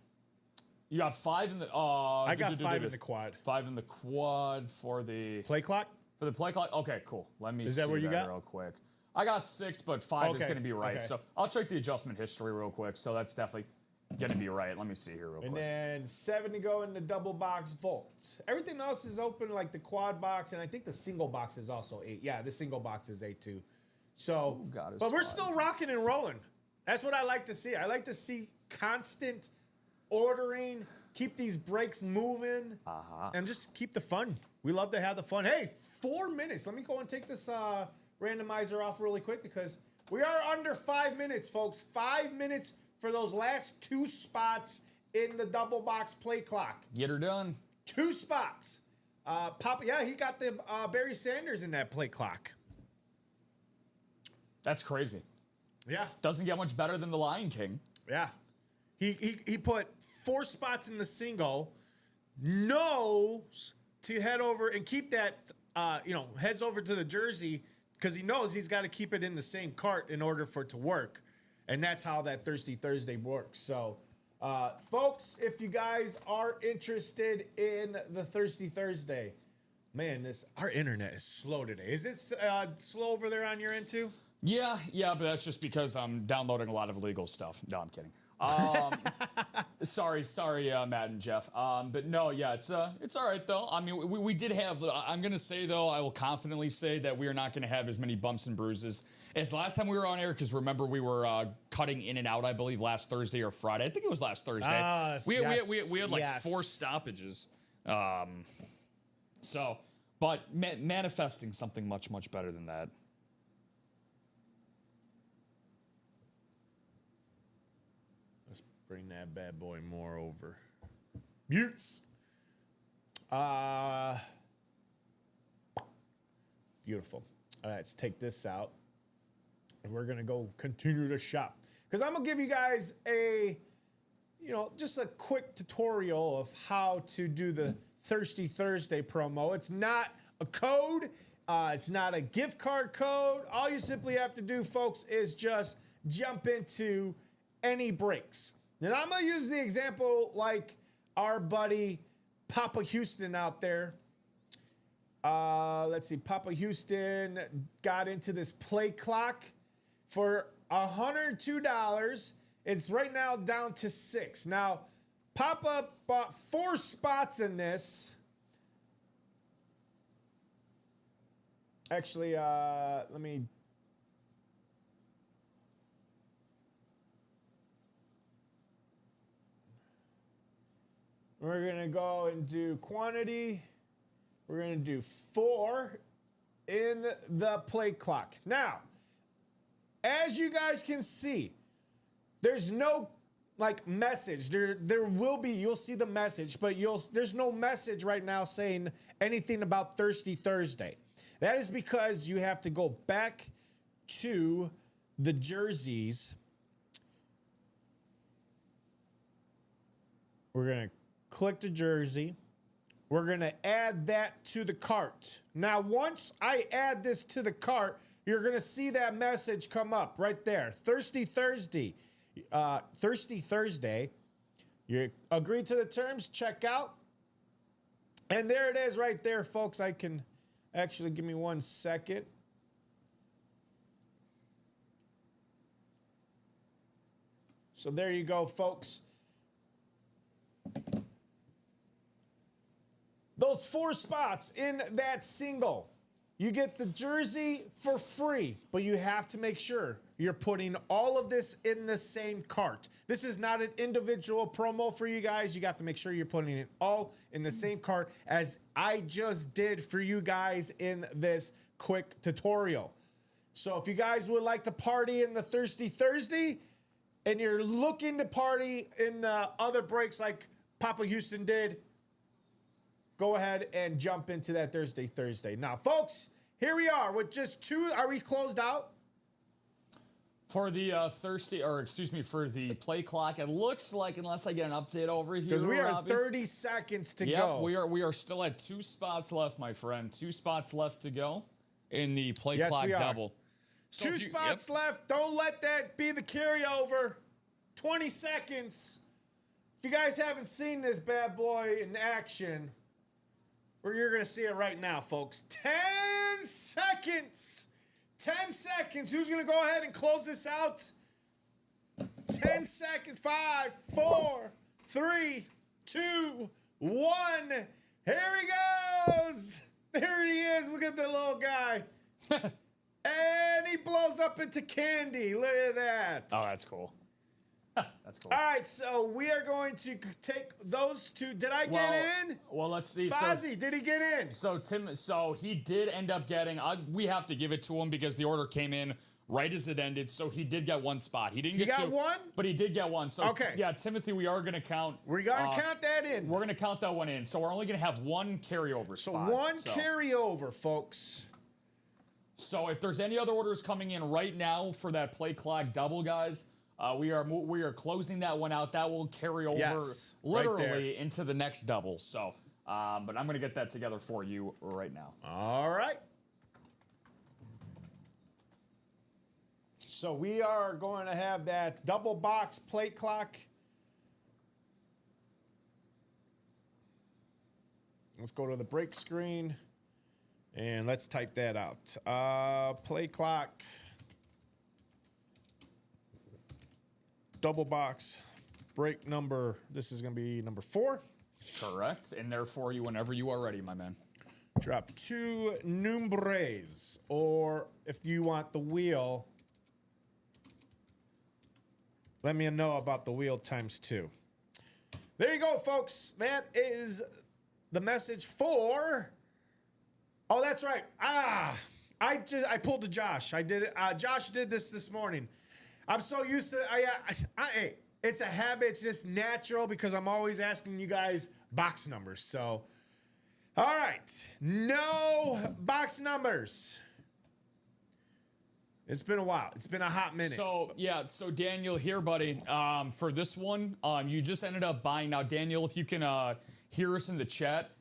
You got 5 in the. I got 5 in the quad. 5 in the quad for the play clock. For the play clock. Okay, cool. Let me. Is that where you got? Real quick. I got 6, but 5 is going to be right. Okay. So I'll check the adjustment history real quick. So that's definitely going to be right. Let me see here real quick. And then 7 to go in the double box vault. Everything else is open, like the quad box, and I think the single box is also 8. Yeah, the single box is 8 too. So, but we're still rocking and rolling. That's what I like to see. I like to see constant ordering, keep these breaks moving, and just keep the fun. We love to have the fun. Hey, 4 minutes. Let me go and take this randomizer off really quick because we are under 5 minutes, folks. 5 minutes for those last 2 spots in the double box play clock. Get her done. 2 spots. Papa, yeah, he got the Barry Sanders in that play clock. That's crazy. Yeah. Doesn't get much better than the Lion King. Yeah. He put 4 spots in the single, knows to head over and keep that, heads over to the jersey because he knows he's got to keep it in the same cart in order for it to work. And that's how that Thirsty Thursday works. So, folks, if you guys are interested in the Thirsty Thursday, man, our internet is slow today. Is it slow over there on your end too? Yeah, but that's just because I'm downloading a lot of illegal stuff. No, I'm kidding. Sorry, Matt and Jeff. But no, yeah, it's all right though. I mean, we did have. I'm gonna say though, I will confidently say that we are not gonna have as many bumps and bruises as last time we were on air. Because remember, we were cutting in and out. I believe last Thursday or Friday. I think it was last Thursday. We had like 4 stoppages. But manifesting something much better than that. Bring that bad boy more over. Mutes. Beautiful. All right, let's take this out. And we're going to go continue to shop. Because I'm going to give you guys just a quick tutorial of how to do the Thirsty Thursday promo. It's not a code. It's not a gift card code. All you simply have to do, folks, is just jump into any breaks. And I'm going to use the example like our buddy Papa Houston out there. Let's see. Papa Houston got into this play clock for $102. It's right now down to 6. Now, Papa bought 4 spots in this. Actually, let me... We're going to go and do quantity. We're going to do 4 in the play clock. Now, as you guys can see, there's no message. There will be, you'll see the message, but there's no message right now saying anything about Thirsty Thursday. That is because you have to go back to the jerseys. We're going to click the jersey. We're going to add that to the cart. Now, once I add this to the cart, you're going to see that message come up right there. Thirsty Thursday. Thirsty Thursday. You agree to the terms, check out. And there it is right there, folks. I can actually, give me 1 second. So there you go, folks. Those 4 spots in that single, you get the jersey for free, but you have to make sure you're putting all of this in the same cart. This is not an individual promo for you guys. You got to make sure you're putting it all in the same cart as I just did for you guys in this quick tutorial. So if you guys would like to party in the Thirsty Thursday and you're looking to party in other breaks like Papa Houston did, go ahead and jump into that Thursday. Now, folks, here we are with just 2. Are we closed out? For the for the play clock, it looks like, unless I get an update over here, Because we are Robbie, 30 seconds to yep, go. we are still at 2 spots left, my friend. 2 spots left to go in the play clock we are. double. So 2 spots left. Don't let that be the carryover. 20 seconds. If you guys haven't seen this bad boy in action, you're going to see it right now, folks. 10 seconds. 10 seconds. Who's going to go ahead and close this out? 10 seconds. 5, 4, 3, 2, 1. Here he goes. There he is. Look at the little guy. And he blows up into candy. Look at that. Oh, that's cool. That's cool. All right, so we are going to take those 2. Did I get in? Well, let's see. Fozzie, did he get in? So he did end up getting. We have to give it to him because the order came in right as it ended. So he did get 1 spot. He didn't get 2. He got 1? But he did get 1. So okay. Yeah, Timothy, we are going to count. We're going to count that in. We're going to count that one in. So we're only going to have 1 carryover spot. So 1 carryover, folks. So if there's any other orders coming in right now for that play clock double, guys. We are closing that one out. That will carry over literally into the next double. So, but I'm going to get that together for you right now. All right. So we are going to have that double box plate clock. Let's go to the break screen and let's type that out. Play clock. Double box break number. This is going to be number 4. Correct. And there for you whenever you are ready, my man. Drop 2 numbres, or if you want the wheel, let me know about the wheel times 2. There you go, folks. That is the message for. Oh, that's right. I pulled a Josh. I did it. Josh did this morning. I'm so used to it. It's a habit. It's just natural because I'm always asking you guys box numbers. So, all right. No box numbers. It's been a while. It's been a hot minute. So, yeah. So, Daniel, here, buddy, for this one, you just ended up buying. Now, Daniel, if you can hear us in the chat,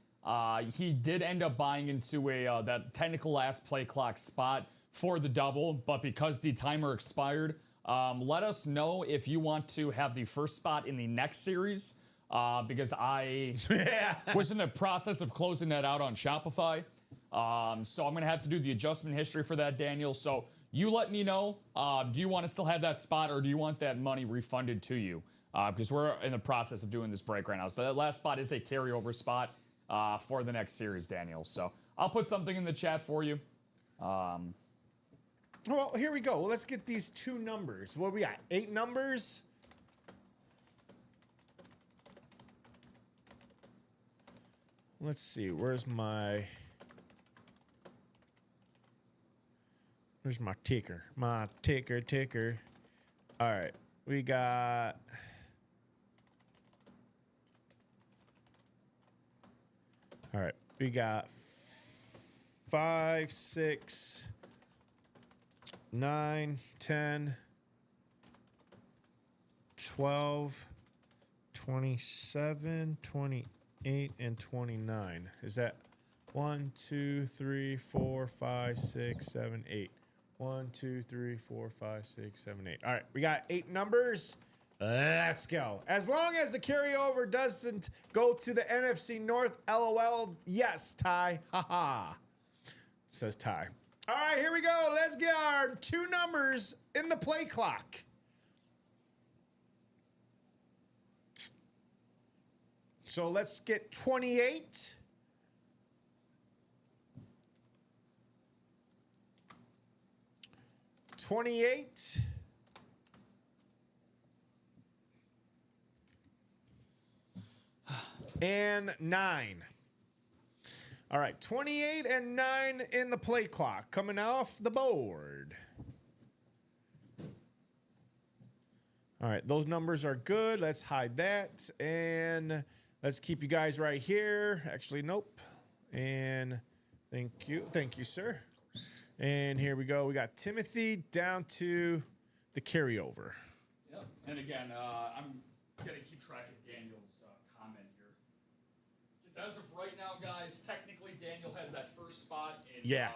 he did end up buying into that technical last play clock spot for the double, but because the timer expired, let us know if you want to have the first spot in the next series, because I was in the process of closing that out on Shopify. So I'm going to have to do the adjustment history for that, Daniel. So you let me know. Do you want to still have that spot, or do you want that money refunded to you? Because we're in the process of doing this break right now. So that last spot is a carryover spot for the next series, Daniel. So I'll put something in the chat for you. Well, here we go. Well, let's get these 2 numbers. What we got? 8 numbers? Let's see. Where's my ticker? My ticker. All right. We got... All right. We got 5, 6... 9, 10, 12, 27, 28, and 29. Is that 1, 2, 3, 4, 5, 6, 7, 8? 1, 2, 3, 4, 5, 6, 7, 8. All right, we got 8 numbers. Let's go. As long as the carryover doesn't go to the NFC North, LOL. Yes, Ty. Haha. Says Ty. All right, here we go. Let's get our 2 numbers in the play clock. So let's get 28. And 9. All right, 28 and 9 in the play clock coming off the board. All right, those numbers are good. Let's hide that. And Let's keep you guys right here. Actually, nope. And thank you, sir. And here we go. We got Timothy down to the carryover. Yep. And again, I'm gonna keep track of Daniel's comment here. Just as of right now, guys, technically Daniel has that first spot in the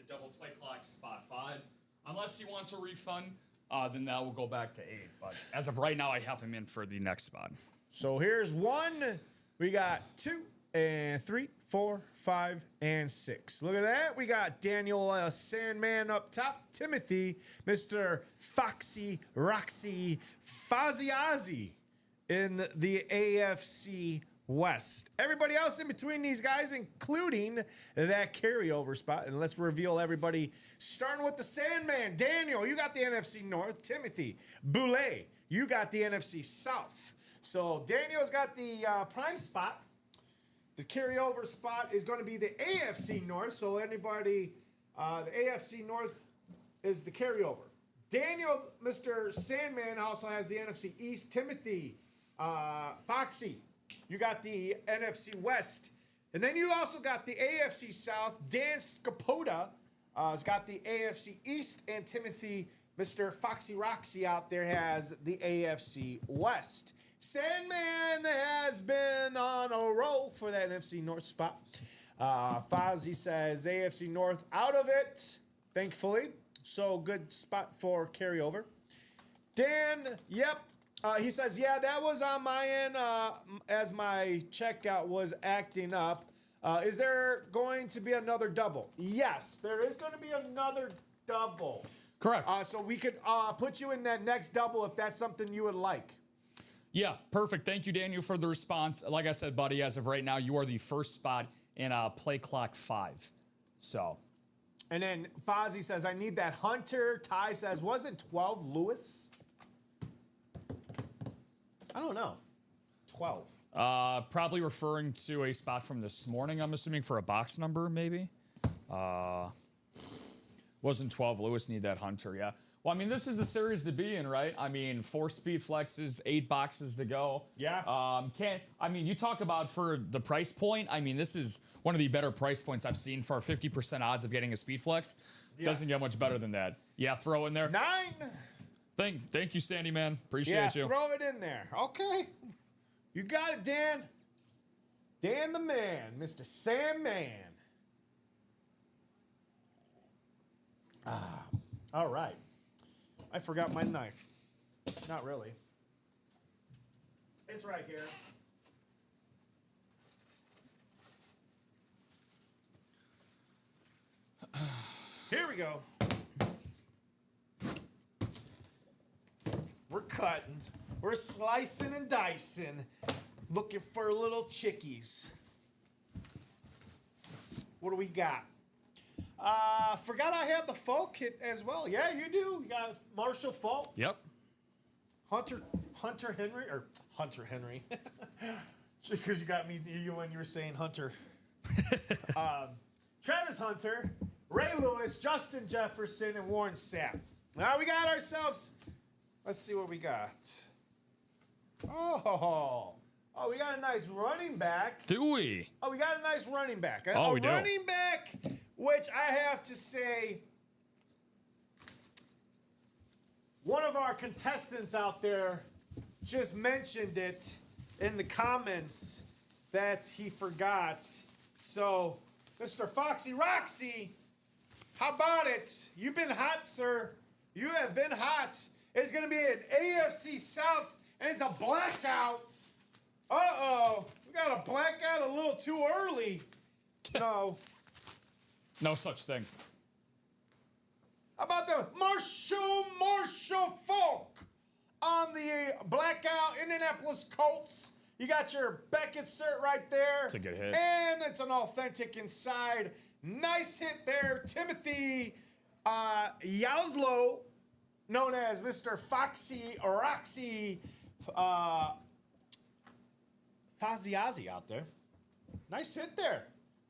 double play clock spot 5. Unless he wants a refund, then that will go back to 8. But as of right now, I have him in for the next spot. So here's 1. We got 2 and 3, 4, 5, and 6. Look at that. We got Daniel Sandman up top. Timothy, Mr. Foxy Roxy Faziazi in the AFC West. Everybody else in between these guys, including that carryover spot. And let's reveal everybody, starting with the Sandman. Daniel, you got the NFC North. Timothy Boulay, you got the NFC South. So Daniel's got the prime spot. The carryover spot is going to be the AFC North. So anybody, the AFC North is the carryover. Daniel, Mr. Sandman, also has the NFC East. Timothy Foxy, you got the NFC West. And then you also got the AFC South. Dan Scapota has got the AFC East. And Timothy, Mr. Foxy Roxy out there, has the AFC West. Sandman has been on a roll for that NFC North spot. Fozzie says AFC North out of it, thankfully. So good spot for carryover. Dan, yep. He says, yeah, that was on my end as my checkout was acting up. Is there going to be another double? Yes, there is going to be another double. Correct. So we could put you in that next double if that's something you would like. Yeah, perfect. Thank you, Daniel, for the response. Like I said, buddy, as of right now, you are the first spot in play clock 5. So. And then Fozzie says, I need that Hunter. Ty says, wasn't 12 Lewis? I don't know. 12. Probably referring to a spot from this morning, I'm assuming, for a box number, maybe. Wasn't 12 Lewis, need that Hunter, yeah. Well, I mean, this is the series to be in, right? I mean, 4 speed flexes, 8 boxes to go. Yeah. You talk about for the price point. I mean, this is one of the better price points I've seen for 50% odds of getting a speed flex. Yes. Doesn't get much better than that. Yeah, throw in there. 9. Thank you, Sandy, man. Appreciate you. Yeah, throw it in there. Okay. You got it, Dan. Dan the man, Mr. Sandman. All right. I forgot my knife. Not really. It's right here. Here we go. We're cutting. We're slicing and dicing. Looking for little chickies. What do we got? Forgot I have the Falk kit as well. Yeah, you do. You got Marshall Falk. Yep. Hunter Henry. Because you got me when you were saying Hunter. Travis Hunter, Ray Lewis, Justin Jefferson, and Warren Sapp. Now we got ourselves. Let's see what we got. Oh, we got a nice running back. Do we? Oh, we got a nice running back. Oh, we do. Running back, which I have to say, one of our contestants out there just mentioned it in the comments that he forgot. So, Mr. Foxy Roxy, how about it? You've been hot, sir. You have been hot. It's going to be an AFC South, and it's a blackout. Uh-oh. We got a blackout a little too early. No. No such thing. How about the Marshall Falk on the blackout Indianapolis Colts? You got your Beckett cert right there. It's a good hit. And it's an authentic inside. Nice hit there. Timothy Yaslow, known as Mr. Foxy Roxy Faziazi out there. Nice hit there.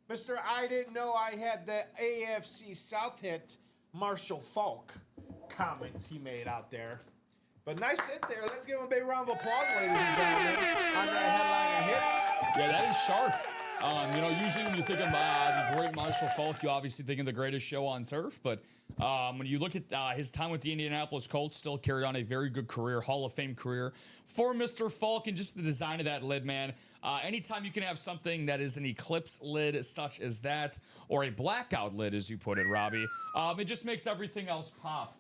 Mr. I didn't know I had the AFC South hit Marshall Falk comment he made out there. But nice hit there. Let's give him a big round of applause, ladies and gentlemen, on that headliner hit. Yeah, that is sharp. Usually when you think of the great Marshall Faulk, you obviously think of the greatest show on turf. But when you look at his time with the Indianapolis Colts, still carried on a very good career, Hall of Fame career for Mr. Faulk, and just the design of that lid, man. Anytime you can have something that is an eclipse lid such as that, or a blackout lid, as you put it, Robbie, it just makes everything else pop.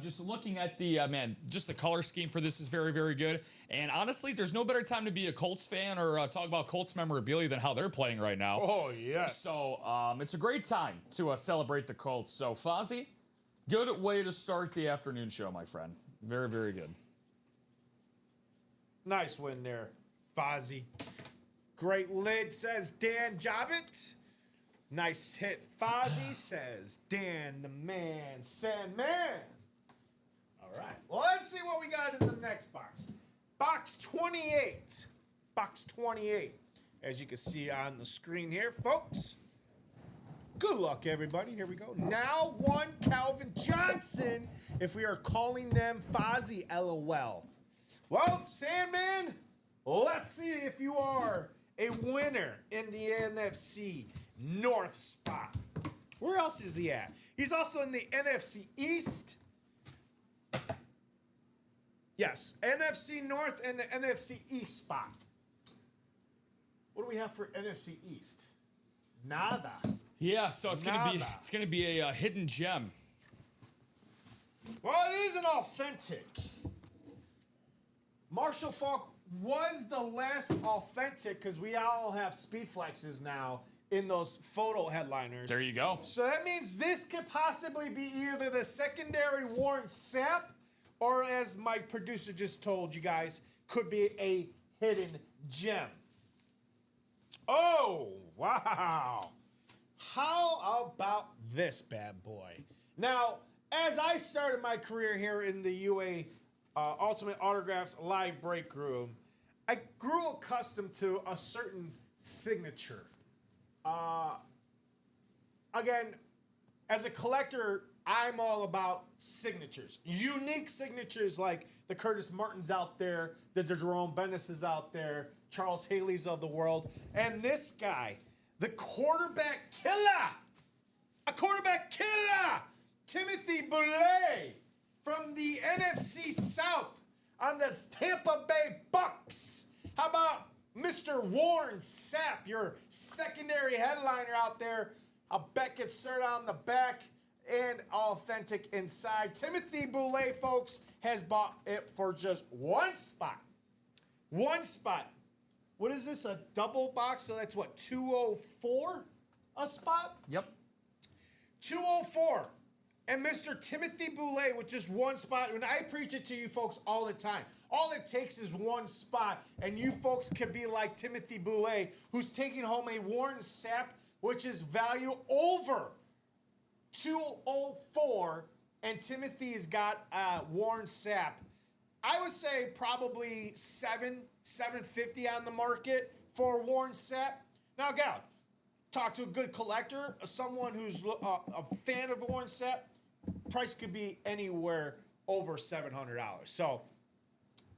Just looking at the, just the color scheme for this is very, very good. And honestly, there's no better time to be a Colts fan or talk about Colts memorabilia than how they're playing right now. Oh, yes. So it's a great time to celebrate the Colts. So, Fozzie, good way to start the afternoon show, my friend. Very, very good. Nice win there, Fozzie. Great lid, says Dan Javit. Nice hit, Fozzie, says Dan the Man Sandman. All right. Well, let's see what we got in the next box. Box 28. Box 28. As you can see on the screen here, folks. Good luck, everybody. Here we go. Now one Calvin Johnson, if we are calling them Fozzie, LOL. Well, Sandman, let's see if you are a winner in the NFC North spot. Where else is he at? He's also in the NFC East. Yes, NFC North and the NFC East spot. What do we have for NFC East? Nada. Yeah, so it's gonna be a hidden gem. Well, it is an authentic. Marshall Faulk was the last authentic because we all have speed flexes now in those photo headliners. There you go. So that means this could possibly be either the secondary Warren Sapp, or as my producer just told you guys, could be a hidden gem. Oh, wow. How about this bad boy? Now, as I started my career here in the UA Ultimate Autographs live break room, I grew accustomed to a certain signature. Again, as a collector, I'm all about signatures. Unique signatures like the Curtis Martins out there, the Jerome Bennis's out there, Charles Haley's of the world, and this guy, the quarterback killer, a quarterback killer, Timothy Boulay from the NFC South on the Tampa Bay Bucks. How about Mr. Warren Sapp, your secondary headliner out there? A Beckett cert on the back and authentic inside. Timothy Boulay, folks, has bought it for just one spot. One spot. What is this, a double box? So that's what, 204 a spot? Yep. 204. And Mr. Timothy Boulay with just one spot. And I preach it to you folks all the time. All it takes is one spot, and you folks can be like Timothy Boulay, who's taking home a Warren Sapp, which is value over 204, and Timothy's got Warren Sapp. I would say probably $750 on the market for Warren Sapp. Now, again, talk to a good collector, someone who's a fan of Warren Sapp. Price could be anywhere over $700. So,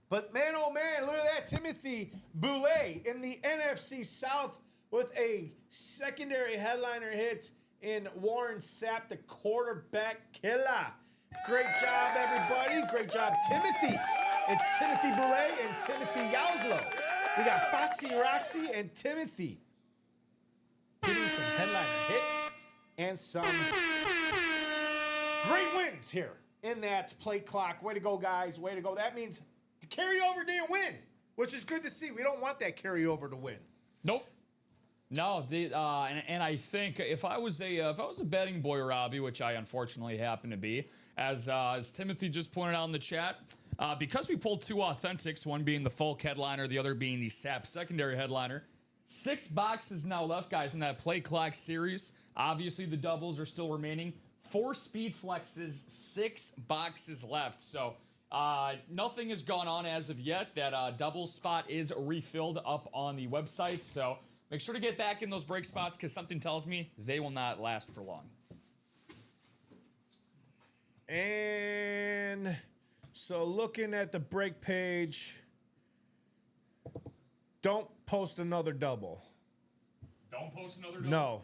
but man, oh man, look at that. Timothy Boulay in the NFC South with a secondary headliner hit in Warren Sapp, the quarterback killer. Great job, everybody. Great job, Timothy. It's Timothy Boulay and Timothy Yauslow. We got Foxy Roxy and Timothy getting some headliner hits and some great wins here in that play clock. Way to go, guys. Way to go. That means the carryover didn't win, which is good to see. We don't want that carryover to win. Nope. No, and I think if I was a betting boy, Robbie, which I unfortunately happen to be, as Timothy just pointed out in the chat, because we pulled two authentics, one being the Folk headliner, the other being the Sapp secondary headliner. 6 boxes now left, guys, in that play clock series. Obviously, the doubles are still remaining. 4 speed flexes, 6 boxes left. So nothing has gone on as of yet. That double spot is refilled up on the website. So make sure to get back in those break spots because something tells me they will not last for long. And so looking at the break page, don't post another double. Don't post another double? No.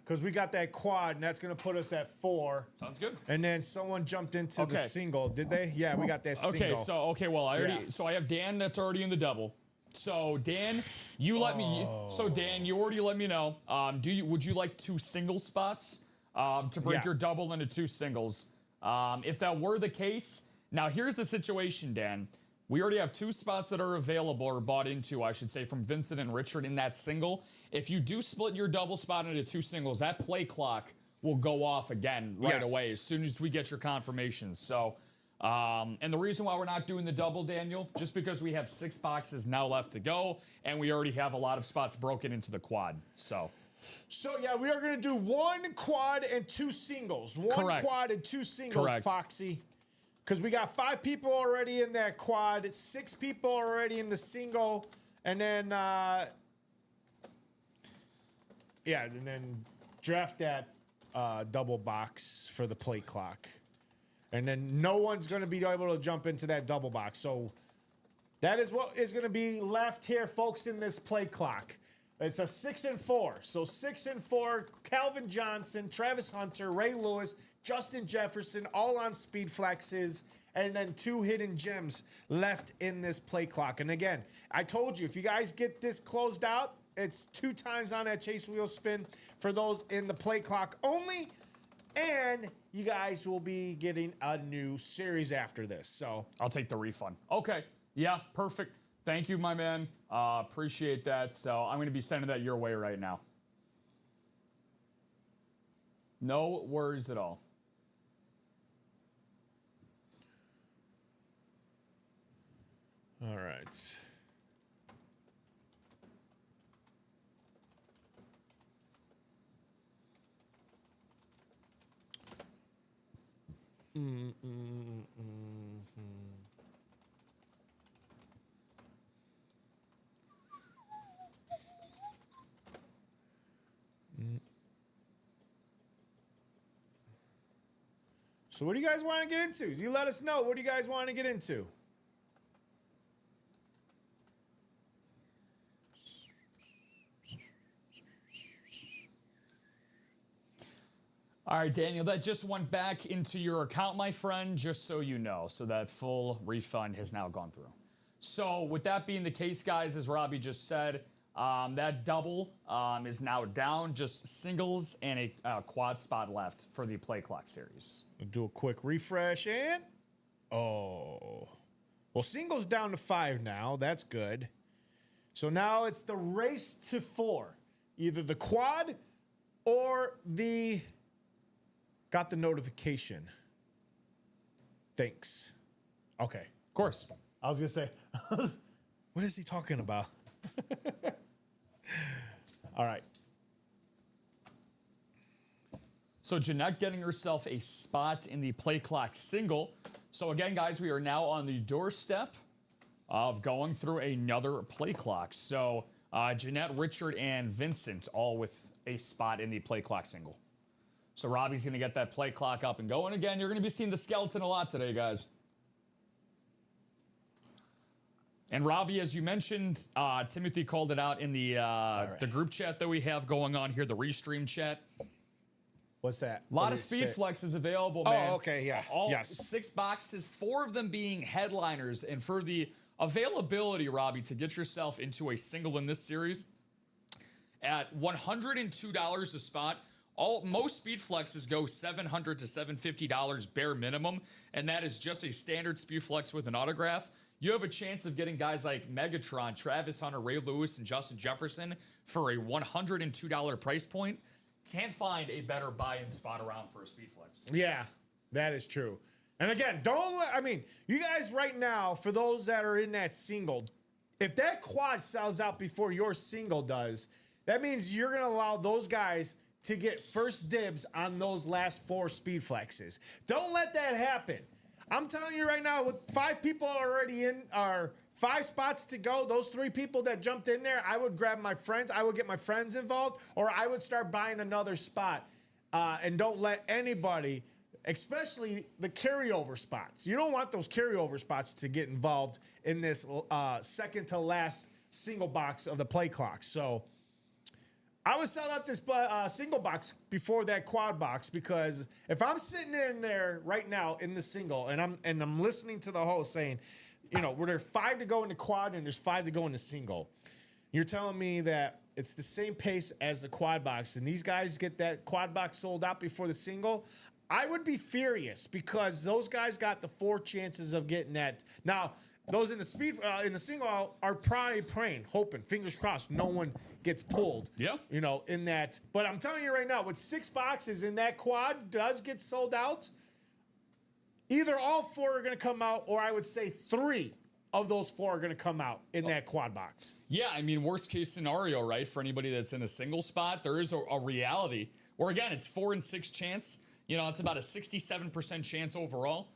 Because we got that quad, and that's going to put us at 4. Sounds good. And then someone jumped into the single. Did they? Yeah, we got that single. Okay, well, I have Dan that's already in the double. So, Dan, you let me... So, Dan, you already let me know. Would you like 2 single spots to break your double into 2 singles? If that were the case... Now, here's the situation, Dan. We already have 2 spots that are available, or bought into, I should say, from Vincent and Richard in that single. If you do split your double spot into 2 singles, that play clock will go off again right away as soon as we get your confirmations. So, and the reason why we're not doing the double, Daniel, just because we have 6 boxes now left to go, and we already have a lot of spots broken into the quad. So yeah, we are going to do 1 quad and 2 singles. 1 quad and 2 singles, Foxy. Because we got 5 people already in that quad, 6 people already in the single, and then, and then draft that double box for the plate clock. And then no one's going to be able to jump into that double box. So that is what is going to be left here, folks, in this plate clock. It's a 6 and 4. So 6 and 4, Calvin Johnson, Travis Hunter, Ray Lewis, Justin Jefferson, all on speed flexes, and then 2 hidden gems left in this play clock. And again, I told you, if you guys get this closed out, it's 2 times on that chase wheel spin for those in the play clock only. And you guys will be getting a new series after this. So I'll take the refund. Okay. Yeah, perfect. Thank you, my man. Appreciate that. So I'm going to be sending that your way right now. No worries at all. All right. So what do you guys want to get into? You let us know. What do you guys want to get into? All right, Daniel, that just went back into your account, my friend, just so you know. So that full refund has now gone through. So with that being the case, guys, as Robbie just said, that double is now down, just singles and a quad spot left for the play clock series. We'll do a quick refresh and, well, singles down to 5 now. That's good. So now it's the race to 4, either the quad or the got the notification. Thanks. Okay. Of course. I was going to say, what is he talking about? All right. So Jeanette getting herself a spot in the play clock single. So again, guys, we are now on the doorstep of going through another play clock. So Jeanette, Richard, and Vincent all with a spot in the play clock single. So Robbie's going to get that play clock up and going. Again, you're going to be seeing the skeleton a lot today, guys. And Robbie, as you mentioned, Timothy called it out in the group chat that we have going on here, the Restream chat. What's that? A lot of speed flexes available, man. Oh, okay, yeah. Yes. 6 boxes, 4 of them being headliners. And for the availability, Robbie, to get yourself into a single in this series, at $102 a spot, most speed flexes go $700 to $750 bare minimum, and that is just a standard speed flex with an autograph. You have a chance of getting guys like Megatron, Travis Hunter, Ray Lewis, and Justin Jefferson for a $102 price point. Can't find a better buy-in spot around for a speed flex. Yeah, that is true. And again, you guys right now, for those that are in that single, if that quad sells out before your single does, that means you're going to allow those guys to get first dibs on those last 4 speed flexes. Don't let that happen. I'm telling you right now, with 5 people already in, 5 spots to go, those 3 people that jumped in there, I would grab my friends, I would get my friends involved, or I would start buying another spot. And don't let anybody, especially the carryover spots. You don't want those carryover spots to get involved in this second to last single box of the play clock. So I would sell out this single box before that quad box, because if I'm sitting in there right now in the single and I'm listening to the host saying, where there's 5 to go in the quad and there's 5 to go in the single, you're telling me that it's the same pace as the quad box, and these guys get that quad box sold out before the single, I would be furious, because those guys got the 4 chances of getting that. Now, those in the single are probably praying, hoping, fingers crossed, no one gets pulled. Yeah. In that. But I'm telling you right now, with 6 boxes in that quad does get sold out, either all 4 are going to come out, or I would say 3 of those 4 are going to come out in that quad box. Yeah, I mean, worst case scenario, right? For anybody that's in a single spot, there is a reality where, again, it's 4 and 6 chance. It's about a 67% chance overall.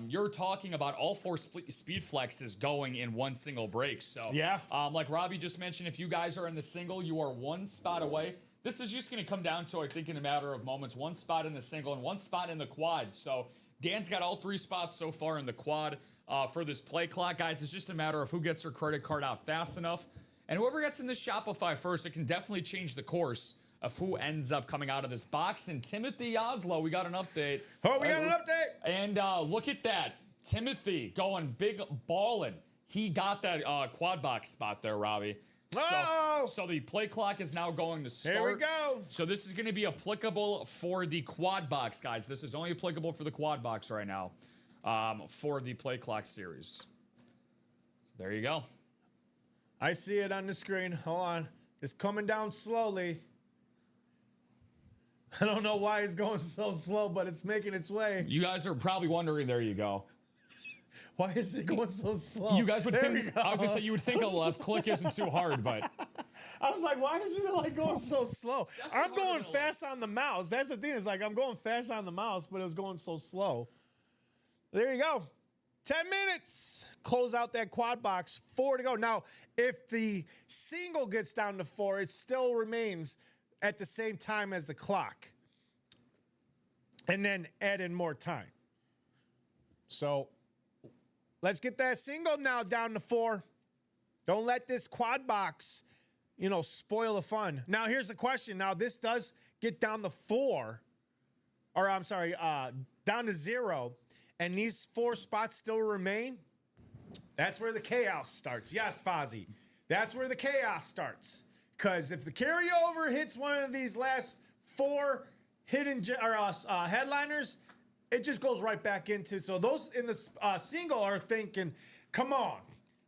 You're talking about all 4 speed flexes going in one single break. So, yeah. Like Robbie just mentioned, if you guys are in the single, you are 1 spot away. This is just going to come down to, I think, in a matter of moments, 1 spot in the single and 1 spot in the quad. So Dan's got all 3 spots so far in the quad for this play clock. Guys, it's just a matter of who gets their credit card out fast enough. And whoever gets in this Shopify first, it can definitely change the course of who ends up coming out of this box. And Timothy Oslo, we got an update. Oh, we got an update. And look at that. Timothy going big balling. He got that quad box spot there, Robbie. So the play clock is now going to start. Here we go. So this is going to be applicable for the quad box, guys. This is only applicable for the quad box right now for the play clock series. So there you go. I see it on the screen. Hold on. It's coming down slowly. I don't know why it's going so slow, but it's making its way. You guys are probably wondering, there you go. Why is it going so slow? You guys would think, I was going to say, you would think a left click isn't too hard, but. I was like, why is it going so slow? I'm going fast on the mouse. That's the thing. It's like I'm going fast on the mouse, but it was going so slow. There you go. 10 minutes. Close out that quad box. 4 to go. Now, if the single gets down to 4, it still remains at the same time as the clock. And then add in more time. So let's get that single now down to 4. Don't let this quad box, spoil the fun. Now, here's the question. Now, this does get down to 4. Or, I'm sorry, down to 0. And these 4 spots still remain. That's where the chaos starts. Yes, Fozzie. That's where the chaos starts. Because if the carryover hits one of these last 4 hidden headliners, it just goes right back into. So those in the single are thinking, come on,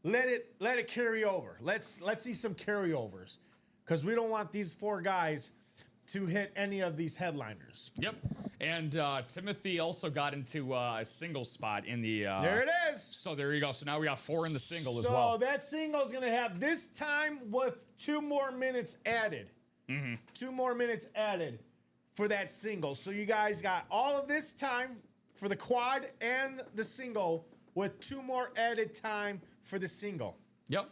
let it carry over. Let's see some carryovers, because we don't want these 4 guys to hit any of these headliners. Yep. And Timothy also got into a single spot in the. There it is. So there you go. So now we got 4 in the single as well. So that single is going to have this time with 2 more minutes added. 2 more minutes added for that single. So you guys got all of this time for the quad and the single, with 2 more added time for the single. Yep.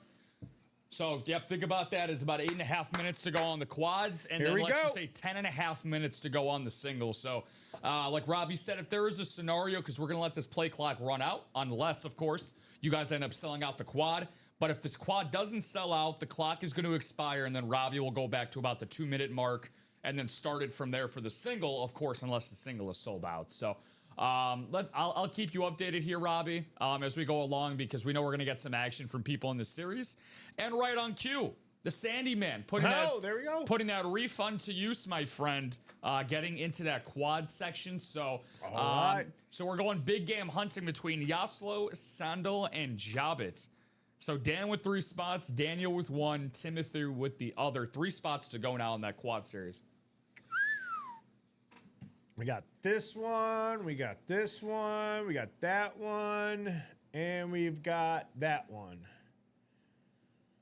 So, yep, think about that. It's about 8.5 minutes to go on the quads, and then let's just say 10.5 minutes to go on the single. So, like Robbie said, if there is a scenario, because we're going to let this play clock run out, unless, of course, you guys end up selling out the quad. But if this quad doesn't sell out, the clock is going to expire, and then Robbie will go back to about the 2-minute mark and then start it from there for the single, of course, unless the single is sold out. So, I'll keep you updated here, Robbie, as we go along, because we know we're going to get some action from people in this series. And right on cue, the Sandy Man putting that refund to use, my friend, getting into that quad section. So, so we're going big game hunting between Yaslo, Sandal, and Jabit. So Dan with 3 spots, Daniel with 1, Timothy with the other. 3 spots to go now in that quad series. We got this one, we got this one, we got that one, and we've got that one.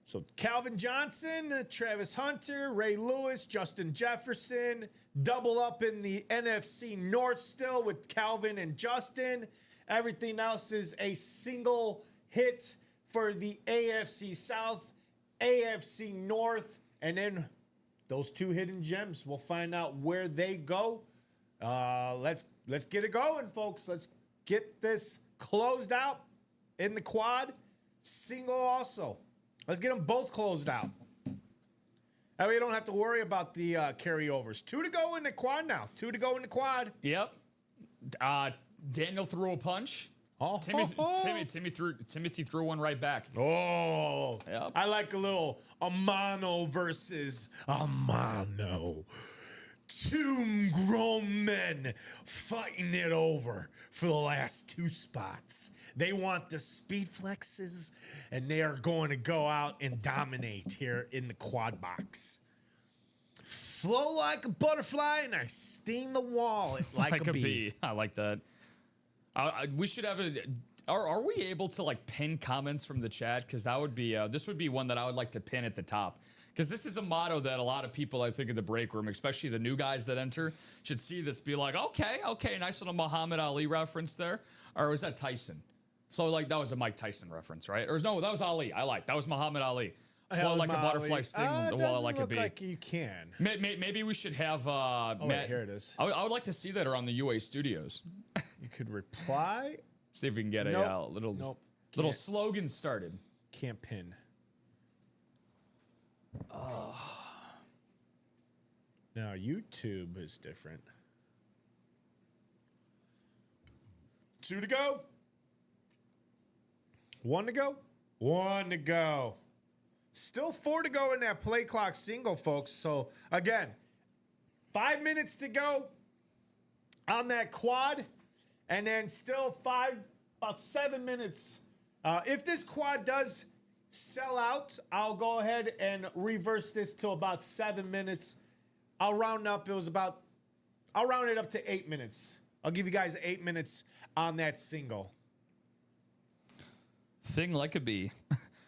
So Calvin Johnson, Travis Hunter, Ray Lewis, Justin Jefferson, double up in the NFC North still with Calvin and Justin. Everything else is a single hit for the AFC South, AFC North, and then those 2 hidden gems. We'll find out where they go. Let's get it going, folks. Let's get this closed out in the quad. Single also. Let's get them both closed out. That way you don't have to worry about the carryovers. 2 to go in the quad now. 2 to go in the quad. Yep. Daniel threw a punch. Oh, Timothy threw one right back. Oh, Yep. I like a little Amano versus Amano. 2 grown men fighting it over for the last 2 spots. They want the speed flexes, and they are going to go out and dominate here in the quad box. Flow like a butterfly, and I sting the wall like a bee. I like that. We should have a. Are we able to like pin comments from the chat? Because that would be this would be one that I would like to pin at the top. Because this is a motto that a lot of people, I think, in the break room, especially the new guys that enter, should see this. Be like, okay, nice little Muhammad Ali reference there, or was that Tyson? So like that was a Mike Tyson reference, right? Or no, that was Ali. I like that was Muhammad Ali. Flow like a butterfly, sting the wall like a bee. Like you can. Maybe we should have Matt. Wait, here it is. I would like to see that around the UA studios. You could reply. See if we can get a little slogan started. Can't pin. Now YouTube is different. 2 to go. 1 to go. 1 to go. Still 4 to go in that play clock single, folks. So again, 5 minutes to go on that quad, and then still about 7 minutes. If this quad does sell out, I'll go ahead and reverse this to about 7 minutes. I'll round up. I'll round it up to 8 minutes. I'll give you guys 8 minutes on that single. Thing like a bee.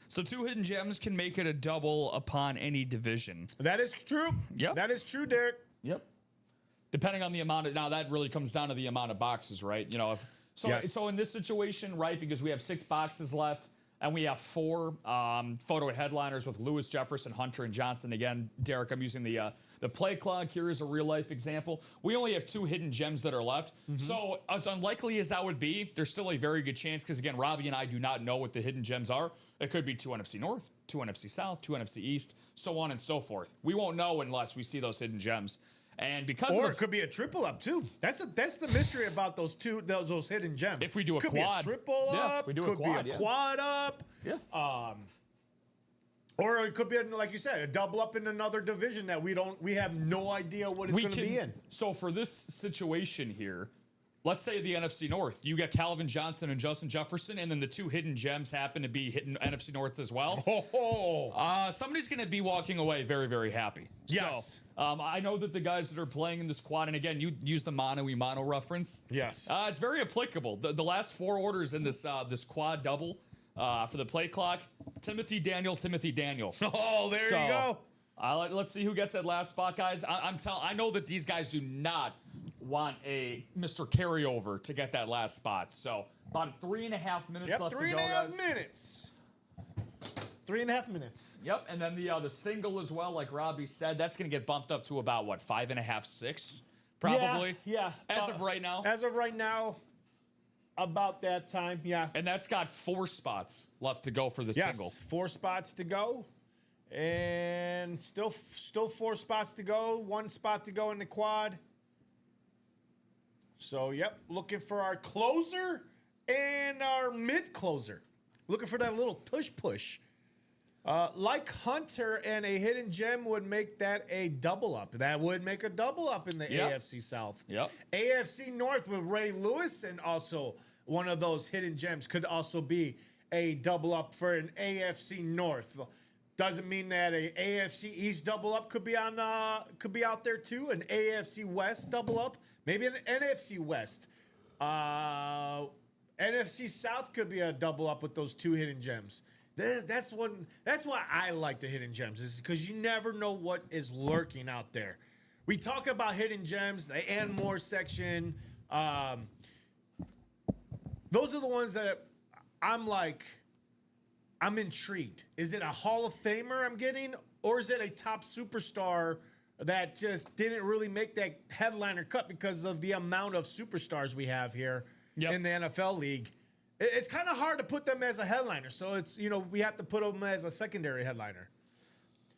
So 2 hidden gems can make it a double upon any division. That is true. Yep. That is true, Derek. Yep. Depending on the amount of, now that really comes down to the amount of boxes, right? You know, so in this situation, right, because we have 6 boxes left and we have 4 photo headliners with Lewis, Jefferson, Hunter, and Johnson. Again, Derek, I'm using the play clock here is a real life example. We only have 2 hidden gems that are left. So as unlikely as that would be, there's still a very good chance, because again, Robbie and I do not know what the hidden gems are. It could be 2 NFC North, 2 NFC South, 2 NFC East, so on and so forth. We won't know unless we see those hidden gems. And because it could be a triple up too. That's the mystery about those hidden gems. If we do a could quad, be a triple up. We do could be a quad up. Yeah. Or it could be, like you said, a double up in another division that we have no idea what it's going to be in. So for this situation here, let's say the NFC North, you got Calvin Johnson and Justin Jefferson, and then the 2 hidden gems happen to be hitting NFC North as well. Somebody's going to be walking away very, very happy. Yes. So, I know that the guys that are playing in this quad, and again, you use the mono reference. Yes. It's very applicable. The last 4 orders in this this quad double for the play clock, Timothy Daniel. Oh, there you go. Let's see who gets that last spot, guys. I know that these guys do not want a Mr. Carryover to get that last spot. So about 3.5 minutes left to go, guys. 3.5 minutes. 3.5 minutes. Yep, and then the single as well, like Robbie said, that's going to get bumped up to about, 5.5, 6, probably? Yeah. As of right now? As of right now, about that time, yeah. And that's got 4 spots left to go for the single. 4 spots to go. And still 4 spots to go. 1 spot to go in the quad. So, yep, looking for our closer and our mid-closer. Looking for that little tush-push. Like Hunter and a hidden gem would make that a double up. That would make a double up in the AFC South. Yep. AFC North with Ray Lewis, and also one of those hidden gems could also be a double up for an AFC North. Doesn't mean that a AFC East double up could be out there too. An AFC West double up, maybe an NFC West. NFC South could be a double up with those 2 hidden gems. That's why I like the hidden gems, is because you never know what is lurking out there. We talk about hidden gems, the and more section. Those are the ones that I'm intrigued. Is it a Hall of Famer I'm getting, or is it a top superstar that just didn't really make that headliner cut because of the amount of superstars we have here in the NFL league? It's kind of hard to put them as a headliner. So it's, we have to put them as a secondary headliner.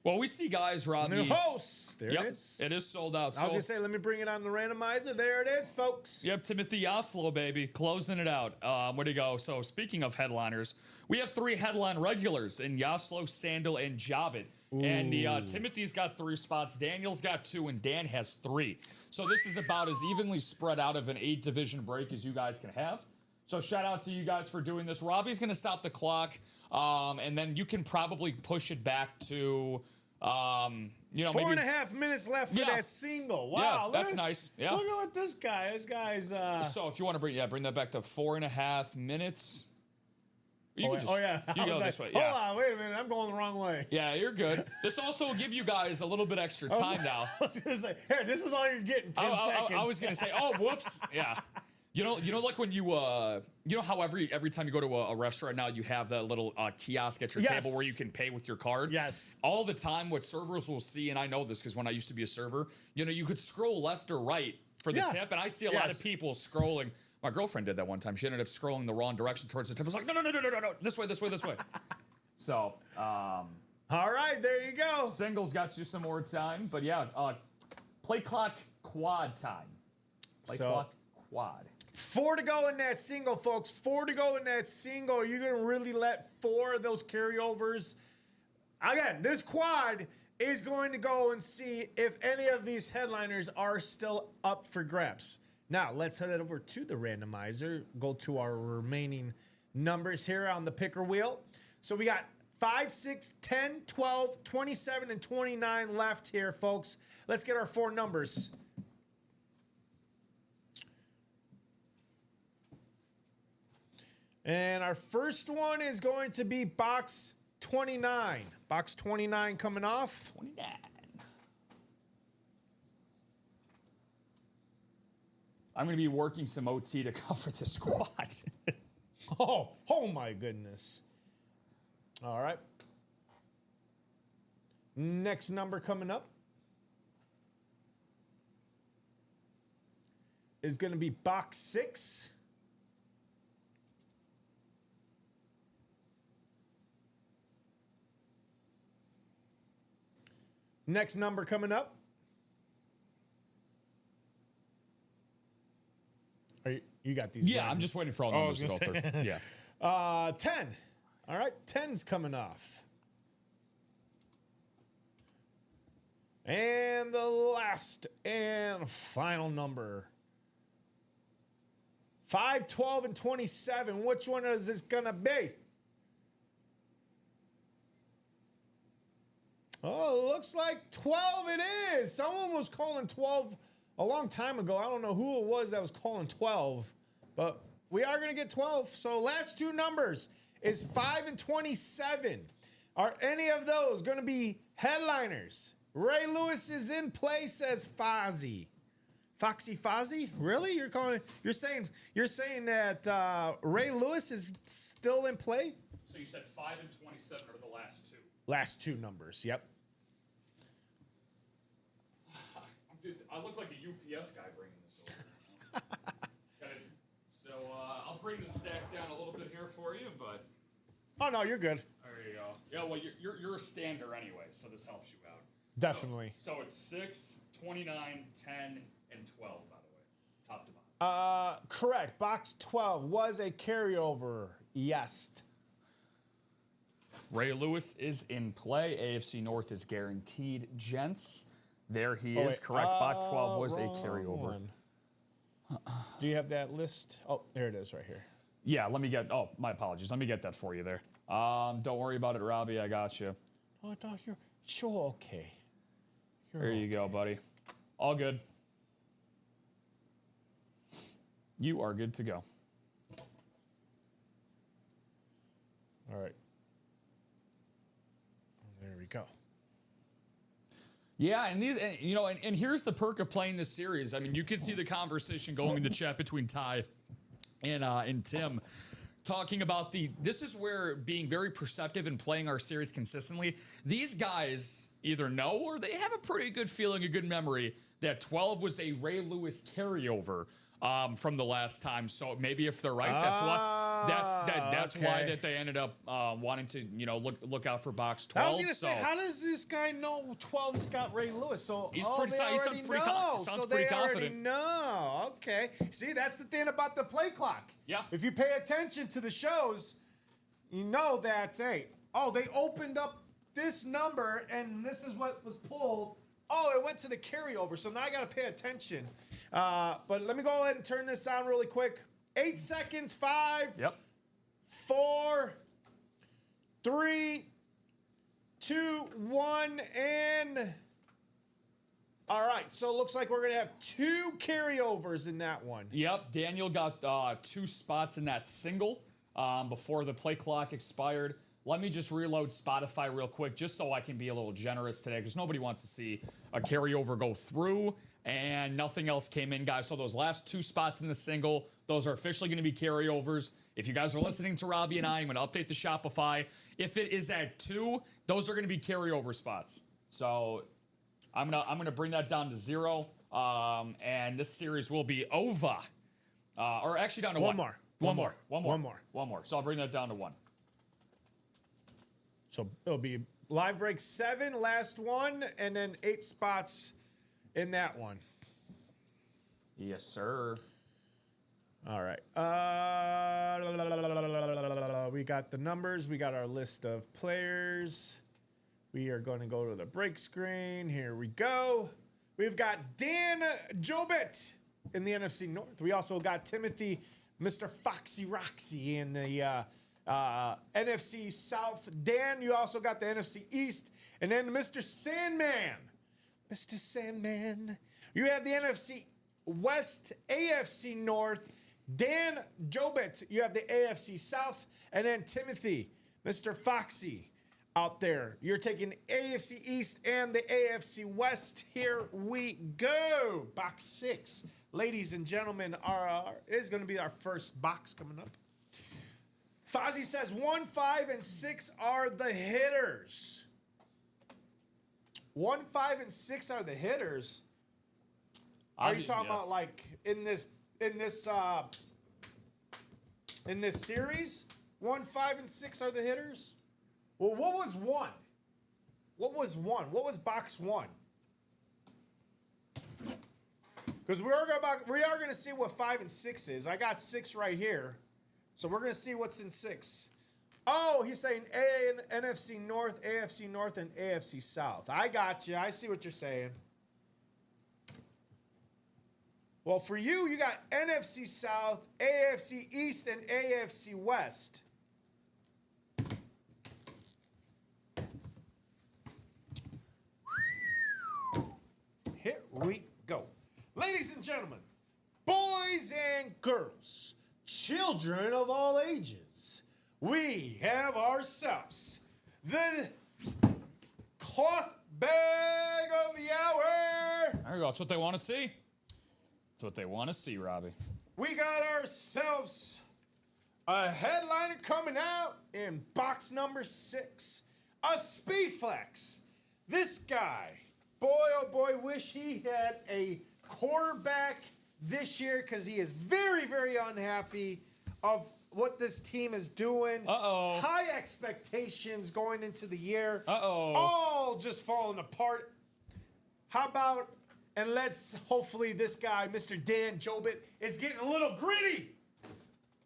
Well, we see guys, Robbie. Hosts. There it is. It is sold out. I was going to say, let me bring it on the randomizer. There it is, folks. Yep, Timothy Oslo, baby. Closing it out. Where do you go? So, speaking of headliners, we have 3 headline regulars in Yaslo, Sandal, and Javit. And Timothy's got 3 spots. Daniel's got 2, and Dan has 3. So, this is about as evenly spread out of an 8-division break as you guys can have. So, shout out to you guys for doing this. Robbie's going to stop the clock, and then you can probably push it back to... 4.5 minutes left for that single. Wow, that's nice. Yeah, look at what this guy's. So if you want to bring that back to 4.5 minutes. You you go this way. Hold on, wait a minute, I'm going the wrong way. Yeah, you're good. This also will give you guys a little bit extra time now. I was gonna say, here, this is all you're getting. 10 seconds. I was gonna say, oh, whoops. Yeah. You know, like when you how every time you go to a restaurant now, you have that little kiosk at your table where you can pay with your card. Yes. All the time, what servers will see, and I know this because when I used to be a server, you could scroll left or right for the tip, and I see a lot of people scrolling. My girlfriend did that one time. She ended up scrolling the wrong direction towards the tip. I was like, no, this way. So, all right, there you go. Singles got you some more time, but play clock quad time. Play clock quad. 4 to go in that single, folks. 4 to go in that single. Are you going to really let 4 of those carryovers? Again, this quad is going to go and see if any of these headliners are still up for grabs. Now, let's head over to the randomizer. Go to our remaining numbers here on the picker wheel. So we got 5, 6, 10, 12, 27, and 29 left here, folks. Let's get our 4 numbers. And our first one is going to be box 29. Box 29 coming off. 29. I'm going to be working some OT to cover this squad. oh my goodness. All right. Next number coming up is going to be box 6. Next number coming up. You got these? Yeah, I'm just waiting for all numbers to go through. Yeah. 10. All right, 10's coming off. And the last and final number. 5, 12, and 27. Which one is this gonna be? Oh, looks like 12 it is. Someone was calling 12 a long time ago. I don't know who it was that was calling 12, but we are going to get 12. So last 2 numbers is 5 and 27. Are any of those going to be headliners? Ray Lewis is in place as Fozzie. Foxy Fozzie? Really? You're saying that Ray Lewis is still in play? So you said 5 and 27 are the last 2. Last 2 numbers. Yep. Dude, I look like a UPS guy bringing this over. So I'll bring the stack down a little bit here for you, but... Oh, no, you're good. There you go. Yeah, well, you're a stander anyway, so this helps you out. Definitely. So it's 6, 29, 10, and 12, by the way. Top to bottom. Correct. Box 12 was a carryover. Yes. Ray Lewis is in play. AFC North is guaranteed, gents. There he is. Correct. Box 12 was a carryover. Do you have that list? Oh, there it is right here. Yeah, let me get... Oh, my apologies. Let me get that for you there. Don't worry about it, Robbie. I got you. Oh, no, you're sure okay. There you go, buddy. All good. You are good to go. All right. There we go. Yeah, and here's the perk of playing this series. I mean, you can see the conversation going in the chat between Ty and Tim, talking about this is where being very perceptive and playing our series consistently, these guys either know or they have a pretty good feeling, a good memory that 12 was a Ray Lewis carryover from the last time. So maybe if they're right, that's why. That's okay. why that they ended up wanting to, look out for box 12. I was gonna say, how does this guy know 12's got Ray Lewis? So He's pretty. He sounds pretty Already confident. know. Okay. See, that's the thing about the play clock. Yeah. If you pay attention to the shows, you know that they opened up this number and this is what was pulled. Oh, it went to the carryover. So now I got to pay attention. But let me go ahead and turn this on really quick. 8 seconds. 5. Yep. 4, 3, 2, 1, and all right. So it looks like we're gonna have 2 carryovers in that one. Yep. Daniel got 2 spots in that single before the play clock expired. Let me just reload Spotify real quick, just so I can be a little generous today, because nobody wants to see a carryover go through, and nothing else came in, guys. So those last 2 spots in the single, those are officially going to be carryovers. If you guys are listening to Robbie and I'm going to update the Shopify. If it is at 2, those are going to be carryover spots. So I'm gonna bring that down to 0, and this series will be over. Or actually down to 1. One more. So I'll bring that down to 1. So it'll be live break 7, last one, and then 8 spots in that one. Yes, sir. All right. We got the numbers. We got our list of players. We are going to go to the break screen. Here we go. We've got Dan Jobit in the NFC North. We also got Timothy, Mr. Foxy Roxy in the NFC South. Dan, you also got the NFC East. And then Mr. Sandman. Mr. Sandman. You have the NFC West, AFC North. Dan Jobit, you have the AFC South. And then Timothy, Mr. Foxy, out there. You're taking AFC East and the AFC West. Here we go. Box 6. Ladies and gentlemen, is going to be our first box coming up. Fozzie says 1, 5, and 6 are the hitters. 1, 5, and 6 are the hitters. Are you talking about like in this series? 1, 5, and 6 are the hitters? Well, what was 1? What was 1? What was box 1? Because we are going to see what 5 and 6 is. I got 6 right here. So we're going to see what's in 6. Oh, he's saying NFC North, and AFC South. I got you. I see what you're saying. Well, for you, you got NFC South, AFC East, and AFC West. Here we go. Ladies and gentlemen, boys and girls, children of all ages, we have ourselves the cloth bag of the hour. There you go. That's what they want to see. That's what they want to see, Robbie. We got ourselves a headliner coming out in box number 6. A Speed Flex. This guy, boy, oh boy, wish he had a quarterback this year because he is very, very unhappy of what this team is doing. Uh-oh. High expectations going into the year. Uh-oh. All just falling apart. How about, and let's hopefully this guy, Mr. Dan Jobit, is getting a little gritty.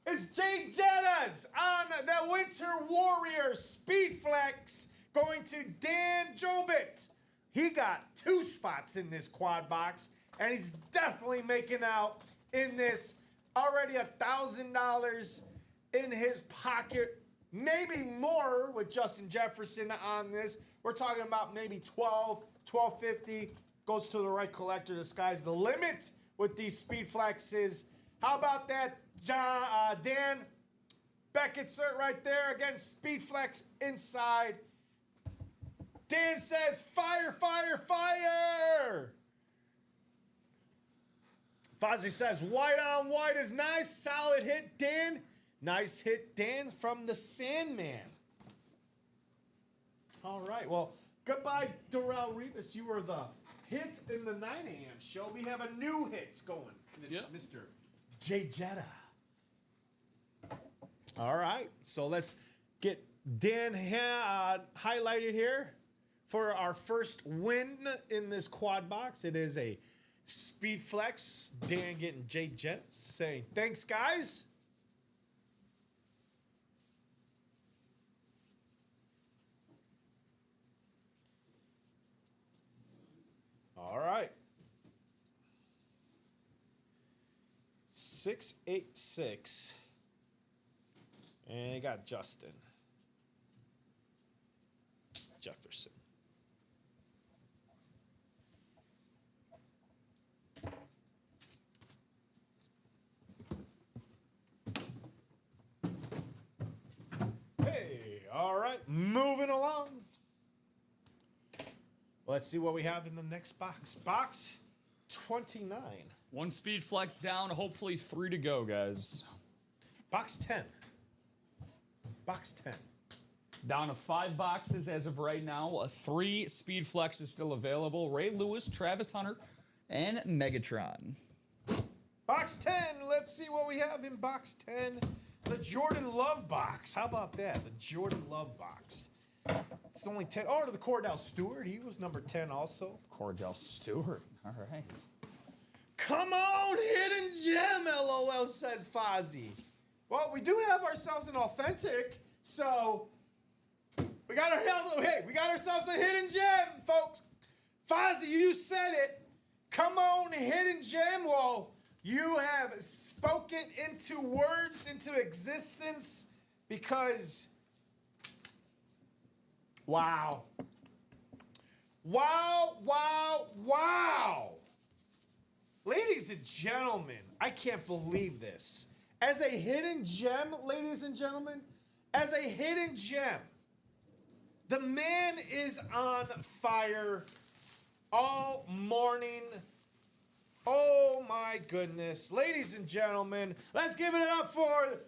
It's Jay Jettas on the Winter Warrior Speed Flex going to Dan Jobit. He got 2 spots in this quad box, and he's definitely making out in this. Already $1,000 in his pocket, maybe more with Justin Jefferson on this. We're talking about maybe $12.50 goes to the right collector. The sky's the limit with these Speed Flexes. How about that, Dan? Beckett cert right there. Again, Speed Flex inside. Dan says, fire, fire, fire. Fozzie says, white on white is nice. Solid hit, Dan. Nice hit, Dan, from the Sandman. All right. Well, goodbye, Darrell Revis. You were the hit in the 9 a.m. show. We have a new hit going. It's Mr. Jay Jetta. All right. So let's get Dan highlighted here for our first win in this quad box. It is a Speed Flex. Dan getting J Jet saying, thanks, guys. All right. 686. And you got Justin Jefferson. Hey, all right, moving along. Let's see what we have in the next box. Box 29. One Speed Flex down, hopefully 3 to go, guys. Box 10. Box 10. Down to 5 boxes as of right now. 3 Speed Flex is still available. Ray Lewis, Travis Hunter, and Megatron. Box 10. Let's see what we have in box 10. The Jordan Love box. How about that? The Jordan Love box. It's only 10. Oh, to the Cordell Stewart. He was number 10 also. Cordell Stewart. All right. Come on, hidden gem, LOL, says Fozzie. Well, we do have ourselves an authentic, so we got ourselves a hidden gem, folks. Fozzie, you said it. Come on, hidden gem. Well, you have spoken into words, into existence, because wow. Wow, wow, wow. Ladies and gentlemen, I can't believe this. As a hidden gem, ladies and gentlemen, as a hidden gem, the man is on fire all morning. Oh my goodness. Ladies and gentlemen, let's give it up for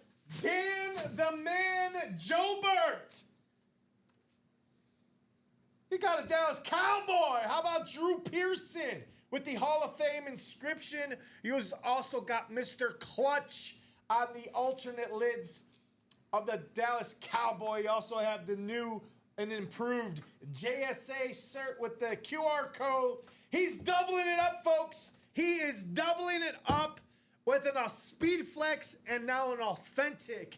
Dan the Man Jobert. He got a Dallas Cowboy. How about Drew Pearson with the Hall of Fame inscription? You also got Mr. Clutch on the alternate lids of the Dallas Cowboy. You also have the new and improved JSA cert with the QR code. He's doubling it up, folks. He is doubling it up with a Speed Flex and now an authentic.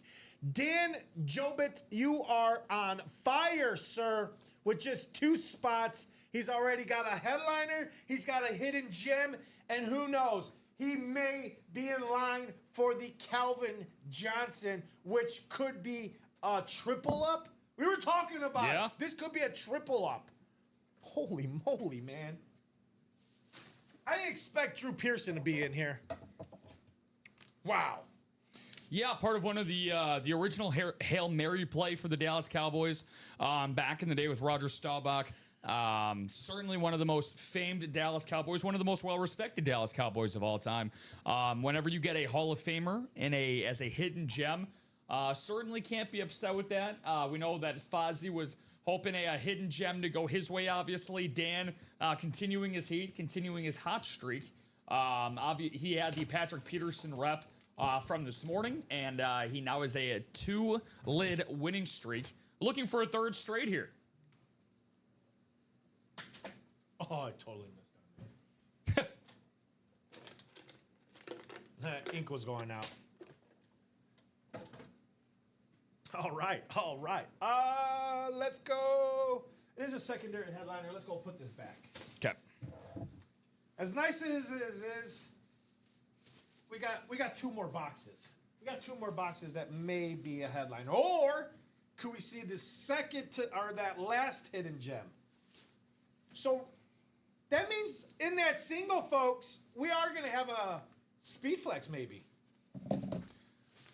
Dan Jobert, you are on fire, sir, with just 2 spots. He's already got a headliner. He's got a hidden gem. And who knows? He may be in line for the Calvin Johnson, which could be a triple up. We were talking about it. This could be a triple up. Holy moly, man. I didn't expect Drew Pearson to be in here. Wow. Yeah, part of one of the original Hail Mary play for the Dallas Cowboys back in the day with Roger Staubach. Certainly one of the most famed Dallas Cowboys, one of the most well-respected Dallas Cowboys of all time. Whenever you get a Hall of Famer as a hidden gem, certainly can't be upset with that. We know that Fozzie was hoping a hidden gem to go his way, obviously. Dan continuing his heat, continuing his hot streak. He had the Patrick Peterson rep from this morning, and he now is a 2-lid winning streak. Looking for a 3rd straight here. Oh, I totally missed that. That ink was going out. All right. Let's go. It is a secondary headliner. Let's go put this back. Okay. As nice as it is, we got 2 more boxes. We got 2 more boxes that may be a headliner. Or could we see the that last hidden gem? So that means in that single, folks, we are going to have a Speed Flex maybe.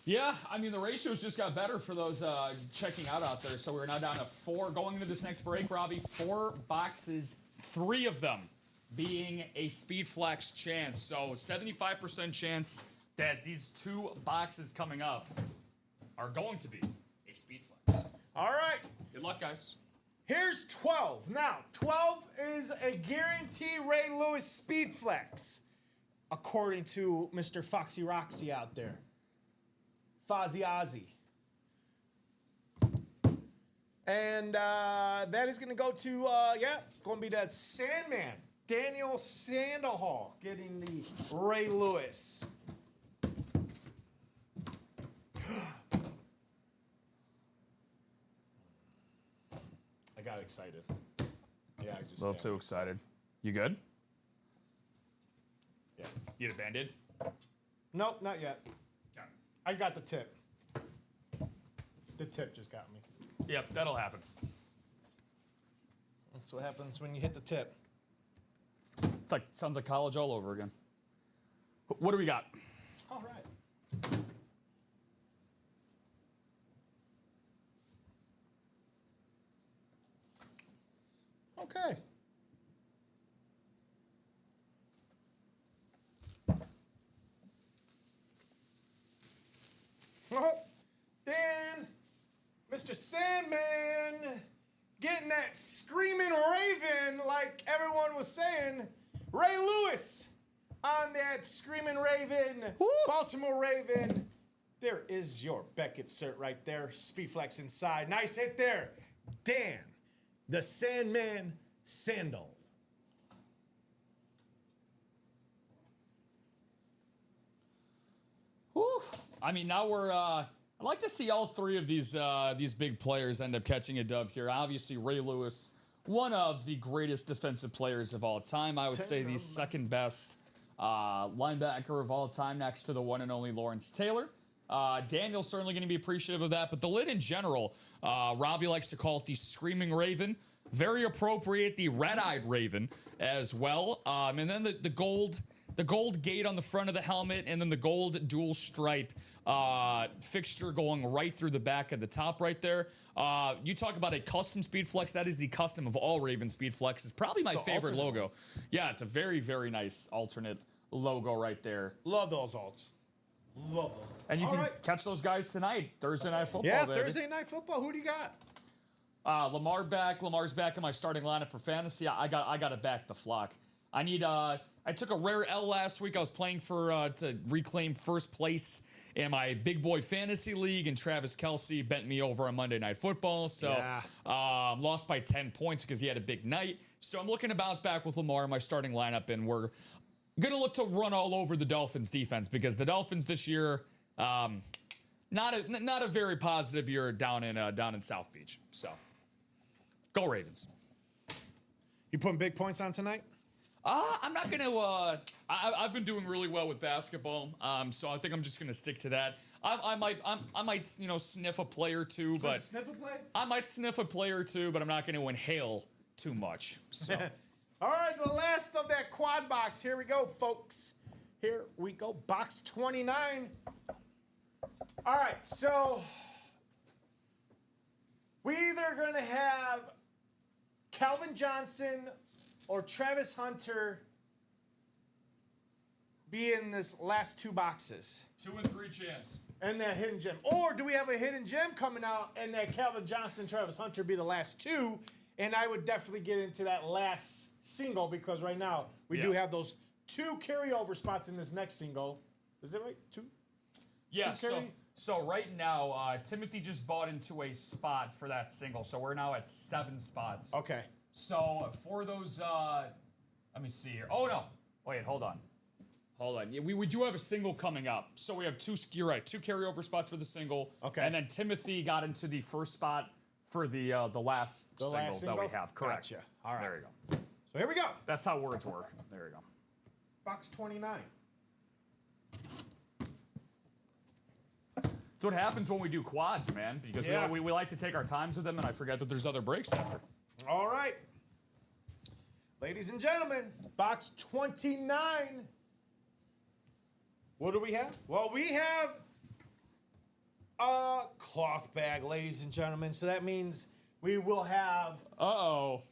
Yeah, I mean, the ratios just got better for those checking out there. So we're now down to 4. Going into this next break, Robbie, 4 boxes, 3 of them being a Speed Flex chance. So 75% chance that these 2 boxes coming up are going to be a Speed Flex. All right. Good luck, guys. Here's 12. Now, 12 is a guarantee Ray Lewis Speed Flex, according to Mr. Foxy Roxy out there. Fozzie Ozzy. And that is going to go to, going to be that Sandman, Daniel Sandoval, getting the Ray Lewis. I got excited. Yeah, I just A little too excited. You good? Yeah. You had a Band-Aid? Nope, not yet. Yeah. I got the tip. The tip just got me. Yep, that'll happen. That's what happens when you hit the tip. It's like sounds like college all over again. What do we got? All right. Okay. Oh, Dan, Mr. Sandman, getting that screaming Raven like everyone was saying. Ray Lewis on that screaming Raven, Baltimore Raven. There is your Beckett cert right there. Speedflex inside. Nice hit there. Dan, the Sandman Sandal. Whew. I mean, now we're. I'd like to see all three of these big players end up catching a dub here. Obviously, Ray Lewis, one of the greatest defensive players of all time. I would say the second best linebacker of all time, next to the one and only Lawrence Taylor. Daniel's certainly going to be appreciative of that, but the lid in general, Robbie likes to call it the Screaming Raven. Very appropriate, the Red-Eyed Raven as well. And then the gold gate on the front of the helmet, and then the gold dual stripe fixture going right through the back of the top right there. You talk about a custom Speedflex. That is the custom of all Raven Speedflex. It's probably my favorite logo. Yeah, it's a very, very nice alternate logo right there. Love those alts. Love those. And you can catch those guys tonight, Thursday Night Football. Yeah, baby. Thursday Night Football. Who do you got? Lamar's back in my starting lineup for fantasy. I got to back the flock. I need. I took a rare L last week. I was playing for to reclaim first place in my big boy fantasy league, and Travis Kelce bent me over on Monday Night Football. So lost by 10 points because he had a big night. So I'm looking to bounce back with Lamar in my starting lineup, and we're gonna look to run all over the Dolphins defense because the Dolphins this year, not a very positive year down in South Beach. So go Ravens. You putting big points on tonight? I'm not gonna. I've been doing really well with basketball, so I think I'm just gonna stick to that. I might sniff a play or two, but sniff a play? I might sniff a play or two, but I'm not gonna inhale too much. So. All right, the last of that quad box. Here we go, folks. Here we go, box 29. All right, so we either gonna have Calvin Johnson or Travis Hunter be in this last two boxes. 2 and 3 chance. And that hidden gem. Or do we have a hidden gem coming out and that Calvin Johnson, Travis Hunter be the last two? And I would definitely get into that last single because right now we do have those 2 carryover spots in this next single. Is that right? 2? Yeah, so right now, Timothy just bought into a spot for that single. So we're now at 7 spots. Okay. So for those, let me see here. Oh no, wait, hold on. Yeah, we do have a single coming up. So we have 2. You're right, 2 carryover spots for the single. Okay. And then Timothy got into the first spot for the last single that we have. Correct. Gotcha. All right. There you go. So here we go. That's how words work. There you go. Box 29. That's what happens when we do quads, man. Because we like to take our times with them, and I forget that there's other breaks after. All right. Ladies and gentlemen, box 29. What do we have? Well, we have a cloth bag, ladies and gentlemen. So that means we will have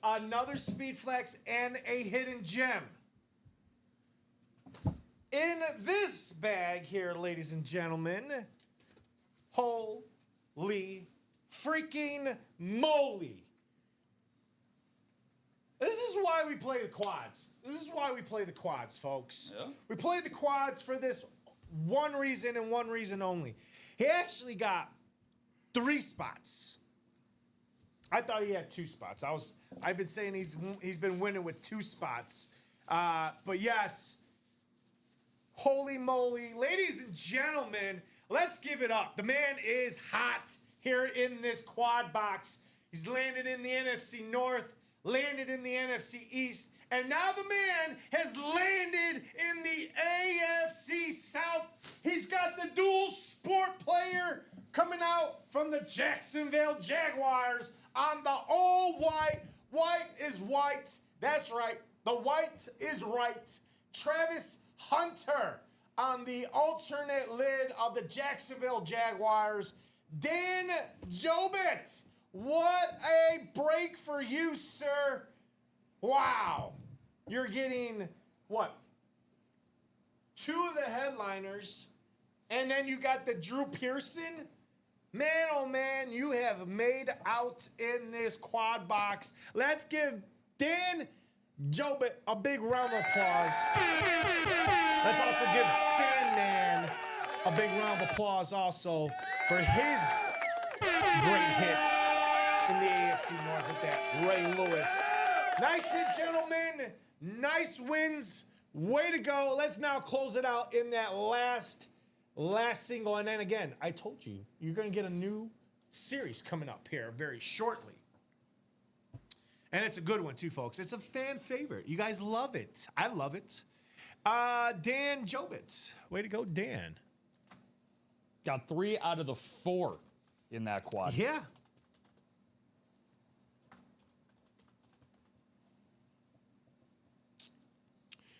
another Speedflex and a hidden gem. In this bag here, ladies and gentlemen, holy freaking moly. This is why we play the quads. This is why we play the quads, folks. Yeah. We play the quads for this one reason and one reason only. He actually got 3 spots. I thought he had 2 spots. I've been saying he's been winning with 2 spots. But yes, holy moly, ladies and gentlemen, let's give it up. The man is hot here in this quad box. He's landed in the NFC North, landed in the NFC East, and now the man has landed in the AFC South. He's got the dual sport player coming out from the Jacksonville Jaguars on the all white. White is white. That's right. The white is right. Travis Hunter on the alternate lid of the Jacksonville Jaguars. Dan Jobit, what a break for you, sir. Wow. You're getting, what? 2 of the headliners, and then you got the Drew Pearson. Man, oh man, you have made out in this quad box. Let's give Dan Jobit a big round of applause. Let's also give Sandman a big round of applause also for his great hit in the AFC North with that Ray Lewis. Nice hit, gentlemen. Nice wins. Way to go. Let's now close it out in that last single. And then again, I told you, you're going to get a new series coming up here very shortly. And it's a good one too, folks. It's a fan favorite. You guys love it. I love it. Dan Jobit. Way to go, Dan. Got 3 out of the 4 in that quad. Yeah.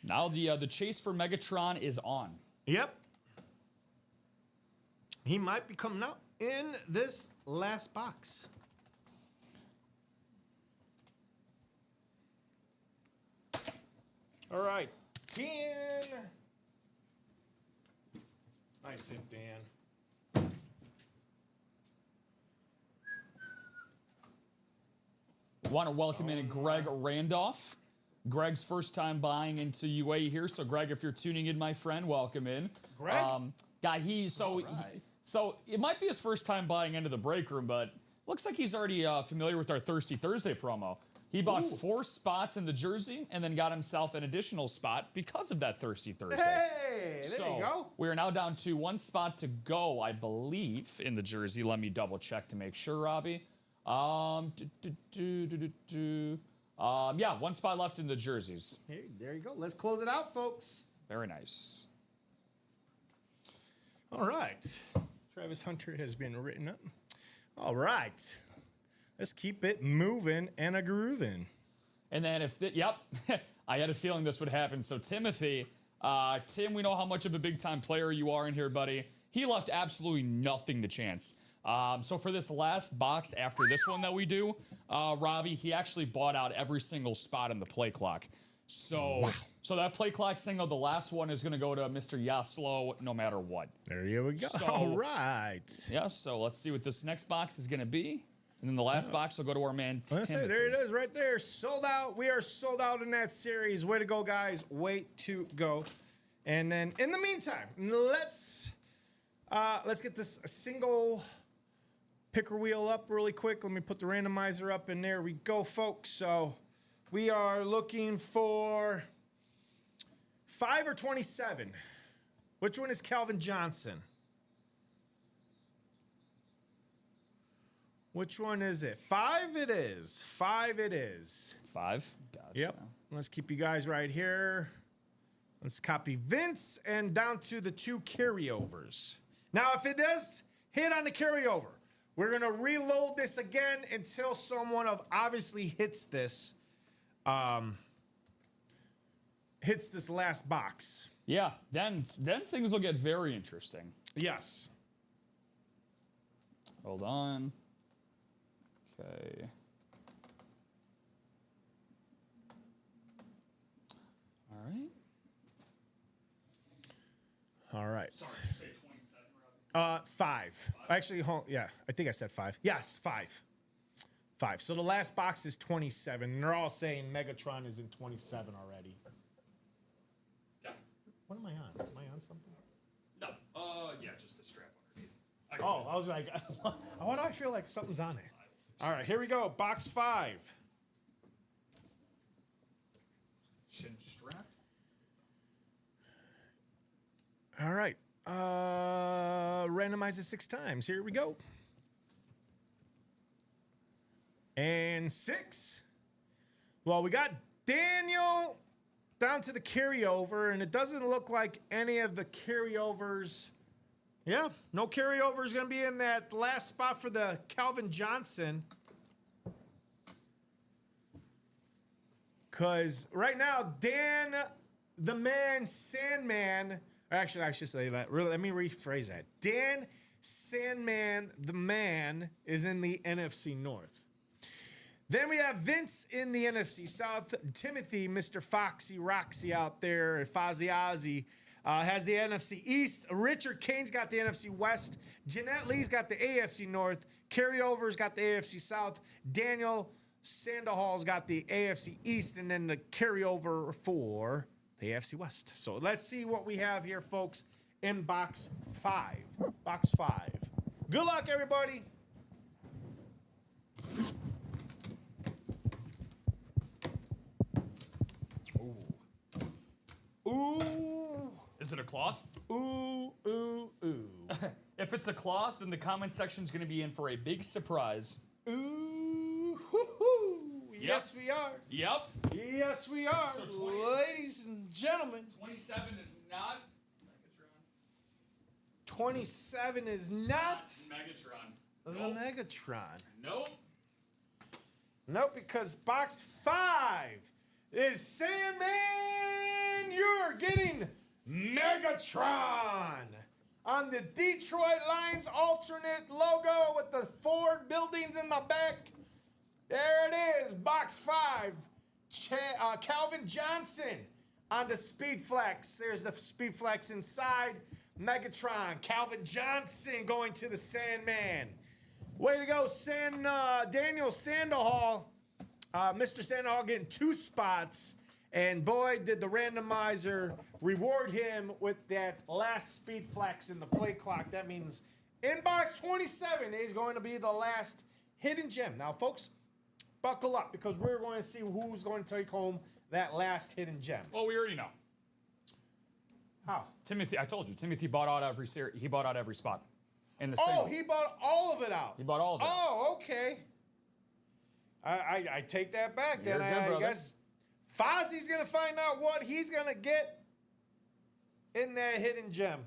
Now the chase for Megatron is on. Yep. He might be coming out in this last box. All right, Dan. Nice hit, Dan. Want to welcome in Greg Randolph. Greg's first time buying into UA here. So, Greg, if you're tuning in, my friend, welcome in. Greg? So it might be his first time buying into the break room, but looks like he's already familiar with our Thirsty Thursday promo. He bought 4 spots in the jersey and then got himself an additional spot because of that Thirsty Thursday. Hey, there you go. We are now down to 1 spot to go, I believe, in the jersey. Let me double check to make sure, Robbie. Yeah, 1 spot left in the jerseys. Hey, there you go. Let's close it out, folks. Very nice. All right. Travis Hunter has been written up. All right. Let's keep it moving and a grooving. And then I had a feeling this would happen. So Timothy, Tim, we know how much of a big-time player you are in here, buddy. He left absolutely nothing to chance. So for this last box after this one that we do, Robbie, he actually bought out every single spot in the play clock. So, wow. So that play clock single, the last one is going to go to Mr. Yaslo no matter what. There you go. So, all right. Yeah, so let's see what this next box is going to be. And then the last box will go to our man, Timothy. There it is right there. Sold out. We are sold out in that series. Way to go, guys. Way to go. And then in the meantime, let's get this single picker wheel up really quick. Let me put the randomizer up, and there we go, folks. So we are looking for 5 or 27. Which one is Calvin Johnson? Which one is it? 5 it is. 5 it is. 5? Gotcha. Yep. Let's keep you guys right here. Let's copy Vince and down to the 2 carryovers. Now, if it does hit on the carryover, we're going to reload this again until someone obviously hits this last box. Yeah, then things will get very interesting. Yes. Hold on. Okay. All right. All right. Sorry, did you say 27, Robbie? 5. Actually, yeah, I think I said 5. Yes, 5. 5. So the last box is 27, and they're all saying Megatron is in 27 already. Yeah. What am I on? Am I on something? No. Yeah, just the strap underneath. I was like, why do I feel like something's on it? All right, here we go. Box 5. Chin strap. All right. Randomize it 6 times. Here we go. And 6. Well, we got Daniel down to the carryover, and it doesn't look like any of the carryovers. Yeah, no carryover is going to be in that last spot for the Calvin Johnson. Because right now, Dan, the man, Sandman, actually, I should say that. Really, let me rephrase that. Dan, Sandman, the man, is in the NFC North. Then we have Vince in the NFC South. Timothy, Mr. Foxy Roxy out there, Fozzie Ozzy, has the NFC East. Richard Kane's got the NFC West. Jeanette Lee's got the AFC North. Carryover's got the AFC South. Daniel Sandoval's got the AFC East, and then the carryover for the AFC West. So let's see what we have here, folks, in box 5. Box 5. Good luck, everybody. Ooh. Is it a cloth? Ooh, ooh, ooh. If it's a cloth, then the comment section's going to be in for a big surprise. Ooh, hoo-hoo. Yes, we are. Yep. Yes, we are. So ladies and gentlemen. 27 is not Megatron. 27 is not Megatron. the Nope. Megatron. Nope. Nope, because box 5 is Sandman. You're getting Megatron on the Detroit Lions alternate logo with the Ford buildings in the back. There it is, box 5. Calvin Johnson on the Speed Flex. There's the Speed Flex inside. Megatron, Calvin Johnson going to the Sandman. Way to go, Daniel Sandoval. Mr. Sandoval getting 2 spots. And boy, did the randomizer reward him with that last Speed Flex in the play clock. That means in box 27 is going to be the last hidden gem. Now, folks, buckle up because we're going to see who's going to take home that last hidden gem. Well, we already know. How? Timothy, I told you, Timothy bought out every series. He bought out every spot in the Oh, singles. he bought all of it out. He bought all of it. Oh, okay. I take that back then. You're good, I brother. guess Fozzie's going to find out what he's going to get in that hidden gem.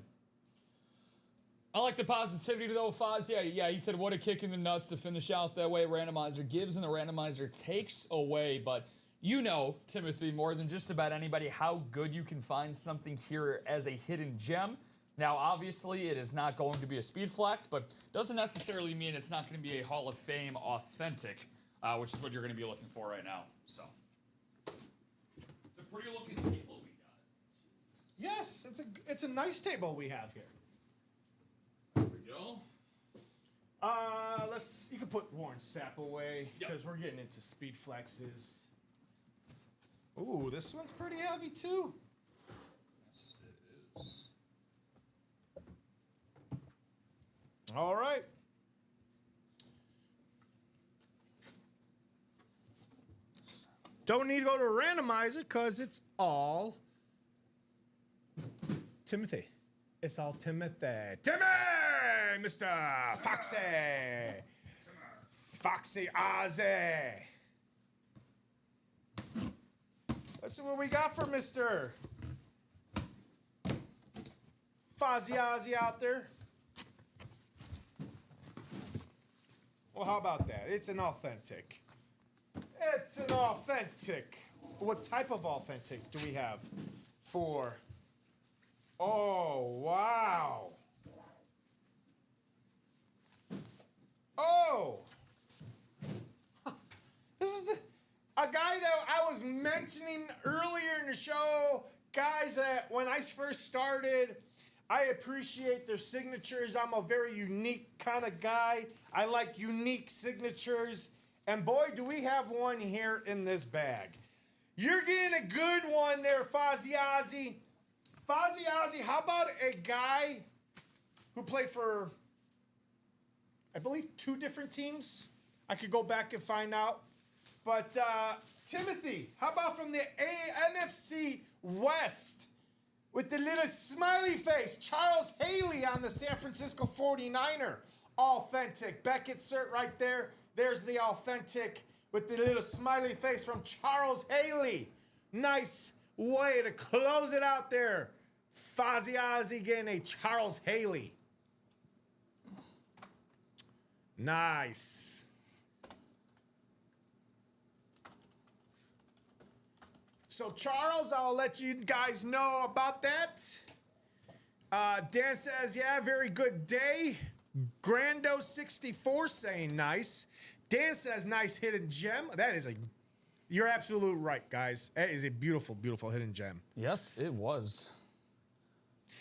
I like the positivity though, Foz. Yeah, he said what a kick in the nuts to finish out that way. Randomizer gives and the randomizer takes away. But you know, Timothy, more than just about anybody, how good you can find something here as a hidden gem. Now, obviously, it is not going to be a Speed Flex, but doesn't necessarily mean it's not going to be a Hall of Fame authentic, which is what you're going to be looking for right now. So, it's a pretty looking table we got. Yes, it's a nice table we have here. There we go. You can put Warren Sapp away Yep. because we're getting into Speed Flexes. Ooh, this one's pretty heavy too. Yes, it is. All right. Don't need to go to a randomizer because it's all Timothy. It's all Timothy. Timmy! Mr. Foxy! Foxy Ozzy! Let's see what we got for Mr. Fozzie Ozzy out there. Well, how about that? It's an authentic. It's an authentic. What type of authentic do we have for? Oh, wow. Oh. This is a guy that I was mentioning earlier in the show. Guys that when I first started, I appreciate their signatures. I'm a very unique kind of guy. I like unique signatures. And boy, do we have one here in this bag. You're getting a good one there, Fozzie Ozzy. Fozzie Ozzy, how about a guy who played for, I believe, 2 different teams? I could go back and find out. But Timothy, how about from the NFC West with the little smiley face, Charles Haley on the San Francisco 49er. Authentic. Beckett cert right there. There's the authentic with the little smiley face from Charles Haley. Nice way to close it out there. Fozzie Ozzie getting a Charles Haley. Nice. So, Charles, I'll let you guys know about that. Dan says, yeah, very good day. Grando64 saying nice. Dan says, nice hidden gem. That is you're absolutely right, guys. That is a beautiful, beautiful hidden gem. Yes, it was.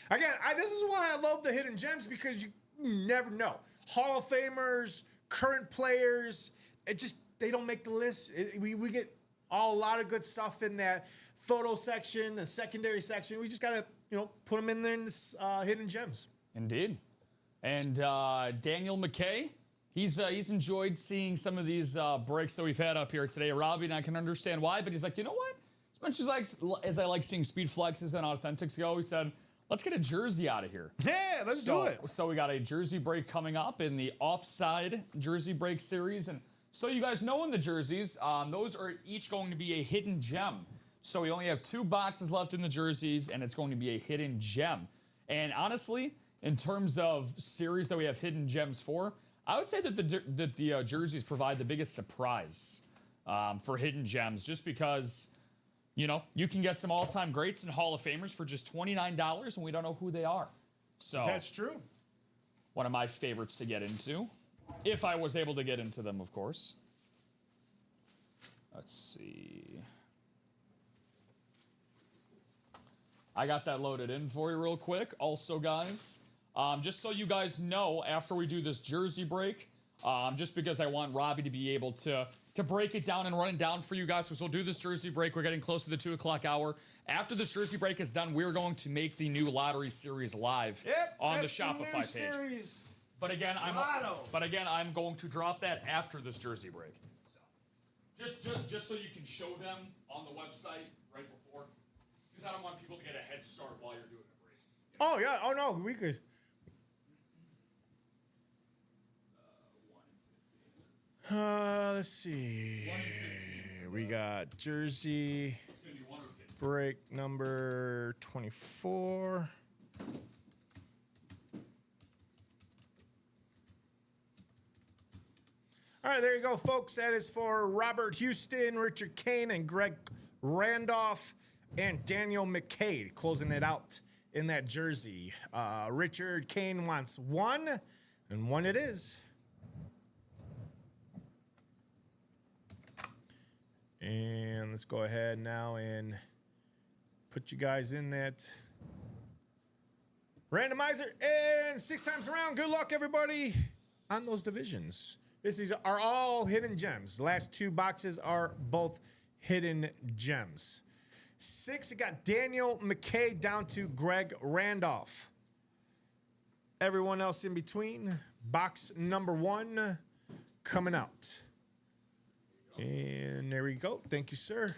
Again, this is why I love the hidden gems, because you never know. Hall of Famers, current players, they don't make the list. We get a lot of good stuff in that photo section, the secondary section. We just gotta, put them in there in this hidden gems. Indeed. And Daniel McKay, he's enjoyed seeing some of these breaks that we've had up here today. Robbie and I can understand why, but he's like, you know what? As much as I like seeing speed flexes and authentics go, he said, let's get a jersey out of here. Yeah, let's do it. So we got a jersey break coming up in the offside jersey break series. And so you guys know in the jerseys, those are each going to be a hidden gem. So we only have 2 boxes left in the jerseys, and it's going to be a hidden gem. And honestly, in terms of series that we have hidden gems for, I would say that the jerseys provide the biggest surprise for hidden gems, just because, you can get some all-time greats and Hall of Famers for just $29, and we don't know who they are. So that's true. One of my favorites to get into, if I was able to get into them, of course. Let's see. I got that loaded in for you real quick. Also, guys, just so you guys know, after we do this jersey break, just because I want Robbie to be able to break it down and run it down for you guys, because we'll do this jersey break. We're getting close to the 2 o'clock hour. After this jersey break is done, we're going to make the new lottery series live on the Shopify page. Series. But again, I'm going to drop that after this jersey break. So, just so you can show them on the website right before, because I don't want people to get a head start while you're doing the break. Oh yeah. Oh no, we could. Let's see. We got jersey break number 24. All right, there you go, folks. That is for Robert Houston, Richard Kane, and Greg Randolph, and Daniel McKay closing it out in that jersey. Richard Kane wants 1, and 1 it is. And let's go ahead now and put you guys in that randomizer. And 6 times around. Good luck, everybody, on those divisions. These are all hidden gems. The last 2 boxes are both hidden gems. 6, it got Daniel McKay down to Greg Randolph. Everyone else in between. Box number 1 coming out. And there we go. Thank you, sir.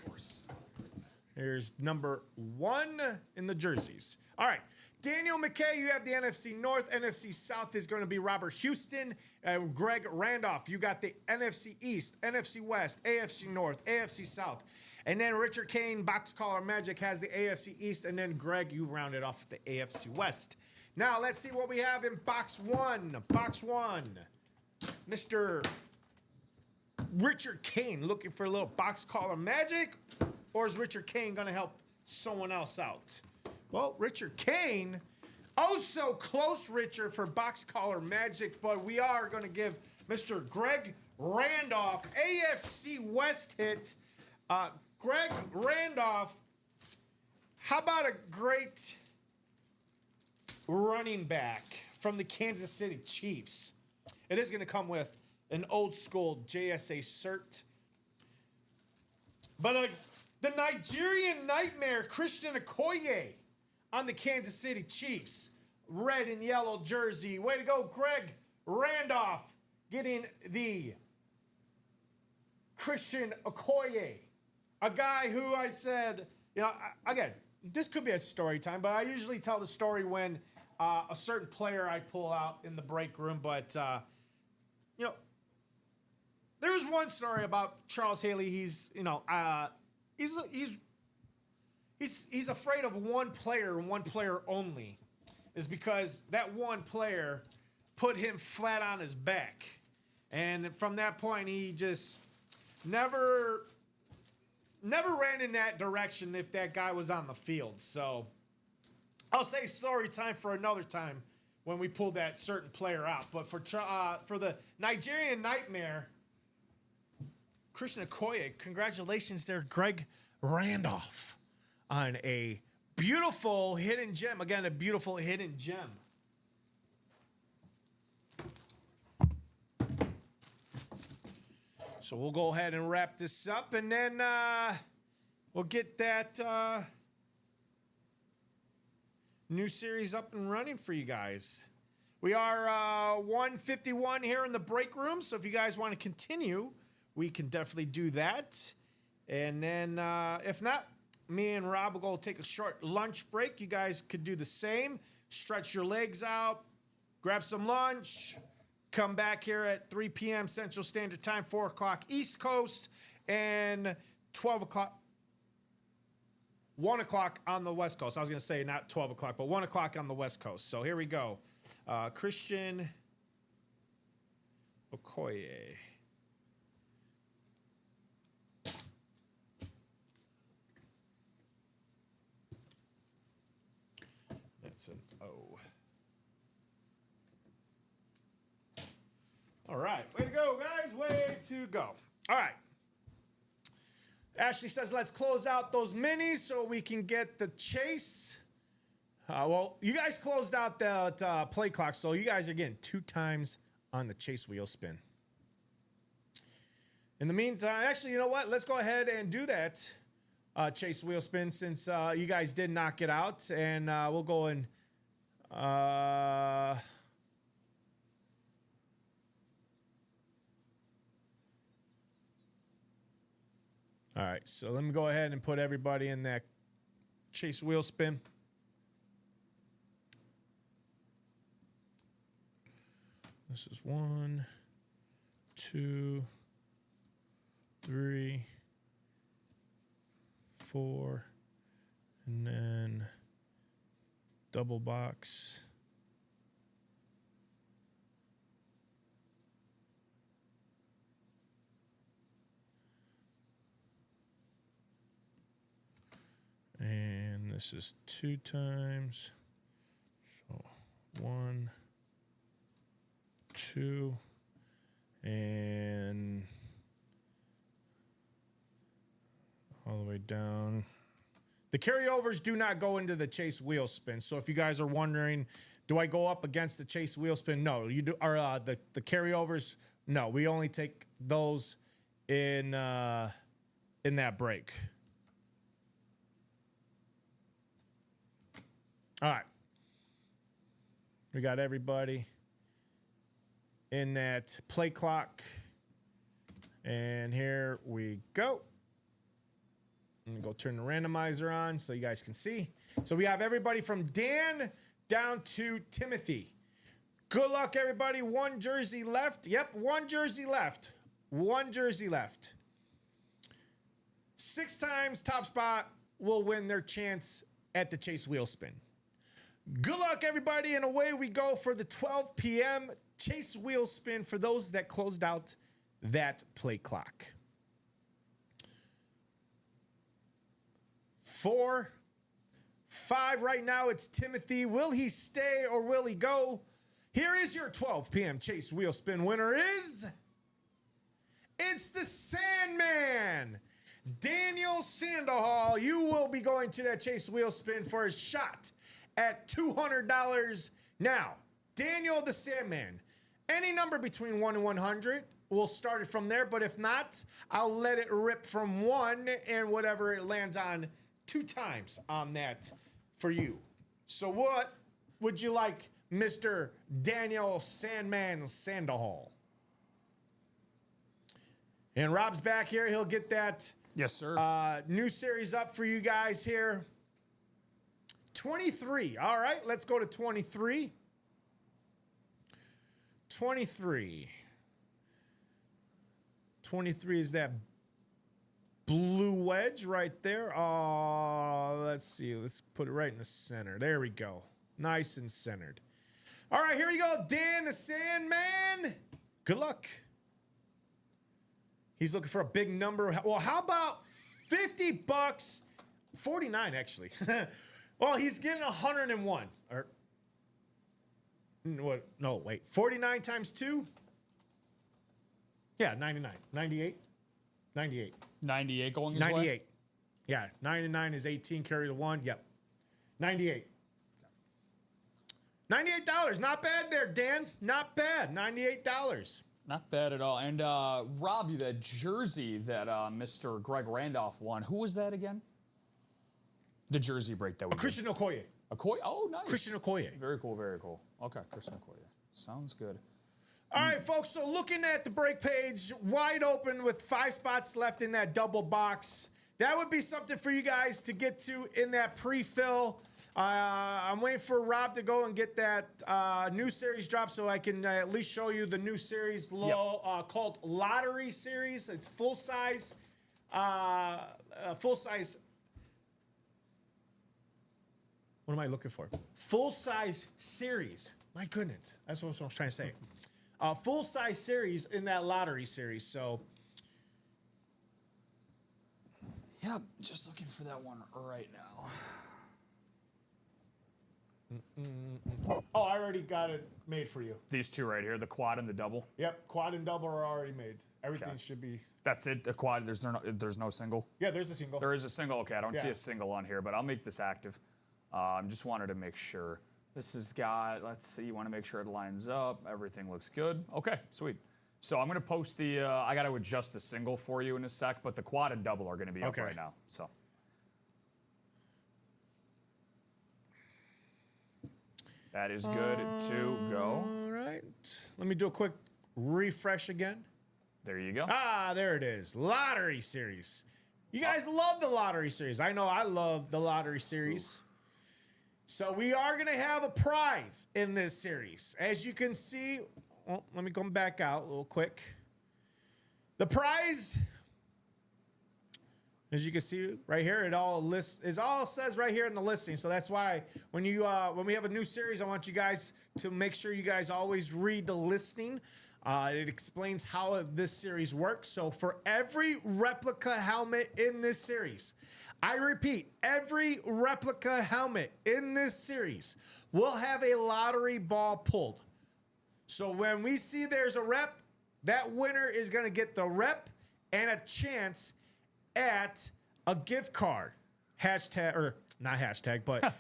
Here's number 1 in the jerseys. All right. Daniel McKay, you have the NFC North. NFC South is going to be Robert Houston and Greg Randolph. You got the NFC East, NFC West, AFC North, AFC South. And then Richard Kane, Box Caller Magic, has the AFC East. And then Greg, you round it off with the AFC West. Now, let's see what we have in box 1. Box 1. Mr. Richard Kane looking for a little Box Caller Magic, or is Richard Kane going to help someone else out? Well, Richard Kane, oh so close, Richard, for Box Caller Magic, but we are going to give Mr. Greg Randolph AFC West hit. Greg Randolph, how about a great running back from the Kansas City Chiefs? It is going to come with an old school JSA cert. But the Nigerian Nightmare, Christian Okoye, on the Kansas City Chiefs. Red and yellow jersey. Way to go, Greg Randolph, getting the Christian Okoye, a guy who I said, again, this could be a story time, but I usually tell the story when a certain player I pull out in the break room. But, there was one story about Charles Haley. He's afraid of one player and one player only, is because that one player put him flat on his back. And from that point, he just never ran in that direction if that guy was on the field. So I'll say story time for another time when we pull that certain player out. But for the Nigerian Nightmare, Christian Okoye, congratulations there, Greg Randolph, on a beautiful hidden gem. Again, a beautiful hidden gem. So we'll go ahead and wrap this up, and then we'll get that new series up and running for you guys. We are 151 here in the break room, so if you guys want to continue, we can definitely do that. And then if not, me and Rob will go take a short lunch break. You guys could do the same. Stretch your legs out, grab some lunch, come back here at 3 p.m. Central Standard Time, 4 o'clock East Coast, and 1 o'clock on the West Coast. I was going to say not 12 o'clock, but 1 o'clock on the West Coast. So here we go. Christian Okoye. That's an O. All right. Way to go, guys. Way to go. All right. Ashley says, let's close out those minis so we can get the chase. Well, you guys closed out the play clock, so you guys are getting 2 times on the chase wheel spin. In the meantime, actually, you know what? Let's go ahead and do that chase wheel spin since you guys did knock it out. And we'll go and... All right, so let me go ahead and put everybody in that chase wheel spin. This is 1, 2, 3, 4, and then double box. And this is 2 times. So 1, 2, and all the way down. The carryovers do not go into the chase wheel spin. So if you guys are wondering, do I go up against the chase wheel spin? No, you do. Or the carryovers? No, we only take those in that break. All right. We got everybody in that play clock. And here we go. I'm going to go turn the randomizer on so you guys can see. So we have everybody from Dan down to Timothy. Good luck, everybody. 1 jersey left. Yep, 1 jersey left. 1 jersey left. 6 times top spot will win their chance at the chase wheel spin. Good luck, everybody, and away we go for the 12 p.m. chase wheel spin for those that closed out that play clock. 4, 5 right now. It's Timothy. Will he stay or will he go? Here is your 12 p.m. chase wheel spin winner is... It's the Sandman. Daniel Sandoval. You will be going to that chase wheel spin for a shot at $200. Now, Daniel the Sandman, any number between 1 and 100, we'll start it from there. But if not, I'll let it rip from 1 and whatever it lands on 2 times on that for you. So what would you like, Mr. Daniel Sandman Sandoval? And Rob's back here. He'll get that Yes, sir. new series up for you guys here. 23. All right, let's go to 23. 23. 23 is that blue wedge right there. Let's see. Let's put it right in the center. There we go. Nice and centered. All right, here we go. Dan the Sandman. Good luck. He's looking for a big number. Well, how about $50? 49, actually. Well, he's getting 101. Or what? No, wait. 49 times 2? Yeah, 99. 98? 98. 98 going his way? 98. Yeah, 9 and 9 is 18. Carry the 1. Yep. 98. $98. Not bad there, Dan. Not bad. $98. Not bad at all. And Robbie, that jersey that Mr. Greg Randolph won, who was that again? The jersey break that we Christian Okoye. Okoye? Oh, nice. Christian Okoye. Very cool, very cool. Okay, Christian Okoye. Sounds good. All right, folks, so looking at the break page, wide open with 5 spots left in that double box. That would be something for you guys to get to in that pre-fill. I'm waiting for Rob to go and get that new series drop so I can at least show you the new series called Lottery Series. It's full-size. Full-size. What am I looking for? Full-size series. My goodness. That's what I was trying to say. Full-size series in that lottery series. So, Yep, just looking for that one right now. oh, I already got it made for you. These two right here, the quad and the double. Yep, quad and double are already made. Everything should be. That's it, the quad, there's no single? Yeah, there's a single. There is a single, okay, I don't see Yeah. a single on here, but I'll make this active. Just wanted to make sure. This has got, let's see, you want to make sure it lines up. Everything looks good. Okay, sweet. So I'm going to post the, I got to adjust the single for you in a sec, but the quad and double are going to be up right now. So. That is good to go. All right. Let me do a quick refresh again. There you go. There it is. Lottery series. You guys love the lottery series. I know I love the lottery series. So we are going to have a prize in this series. As you can see, well, let me come back out a little quick. The prize, as you can see right here, it all says right here in the listing. So that's why when we have a new series, I want you guys to make sure you guys always read the listing. It explains how this series works. So for every replica helmet in this series, I repeat, every replica helmet in this series will have a lottery ball pulled. So when we see there's a rep, that winner is going to get the rep and a chance at a gift card. Hashtag, or not hashtag, but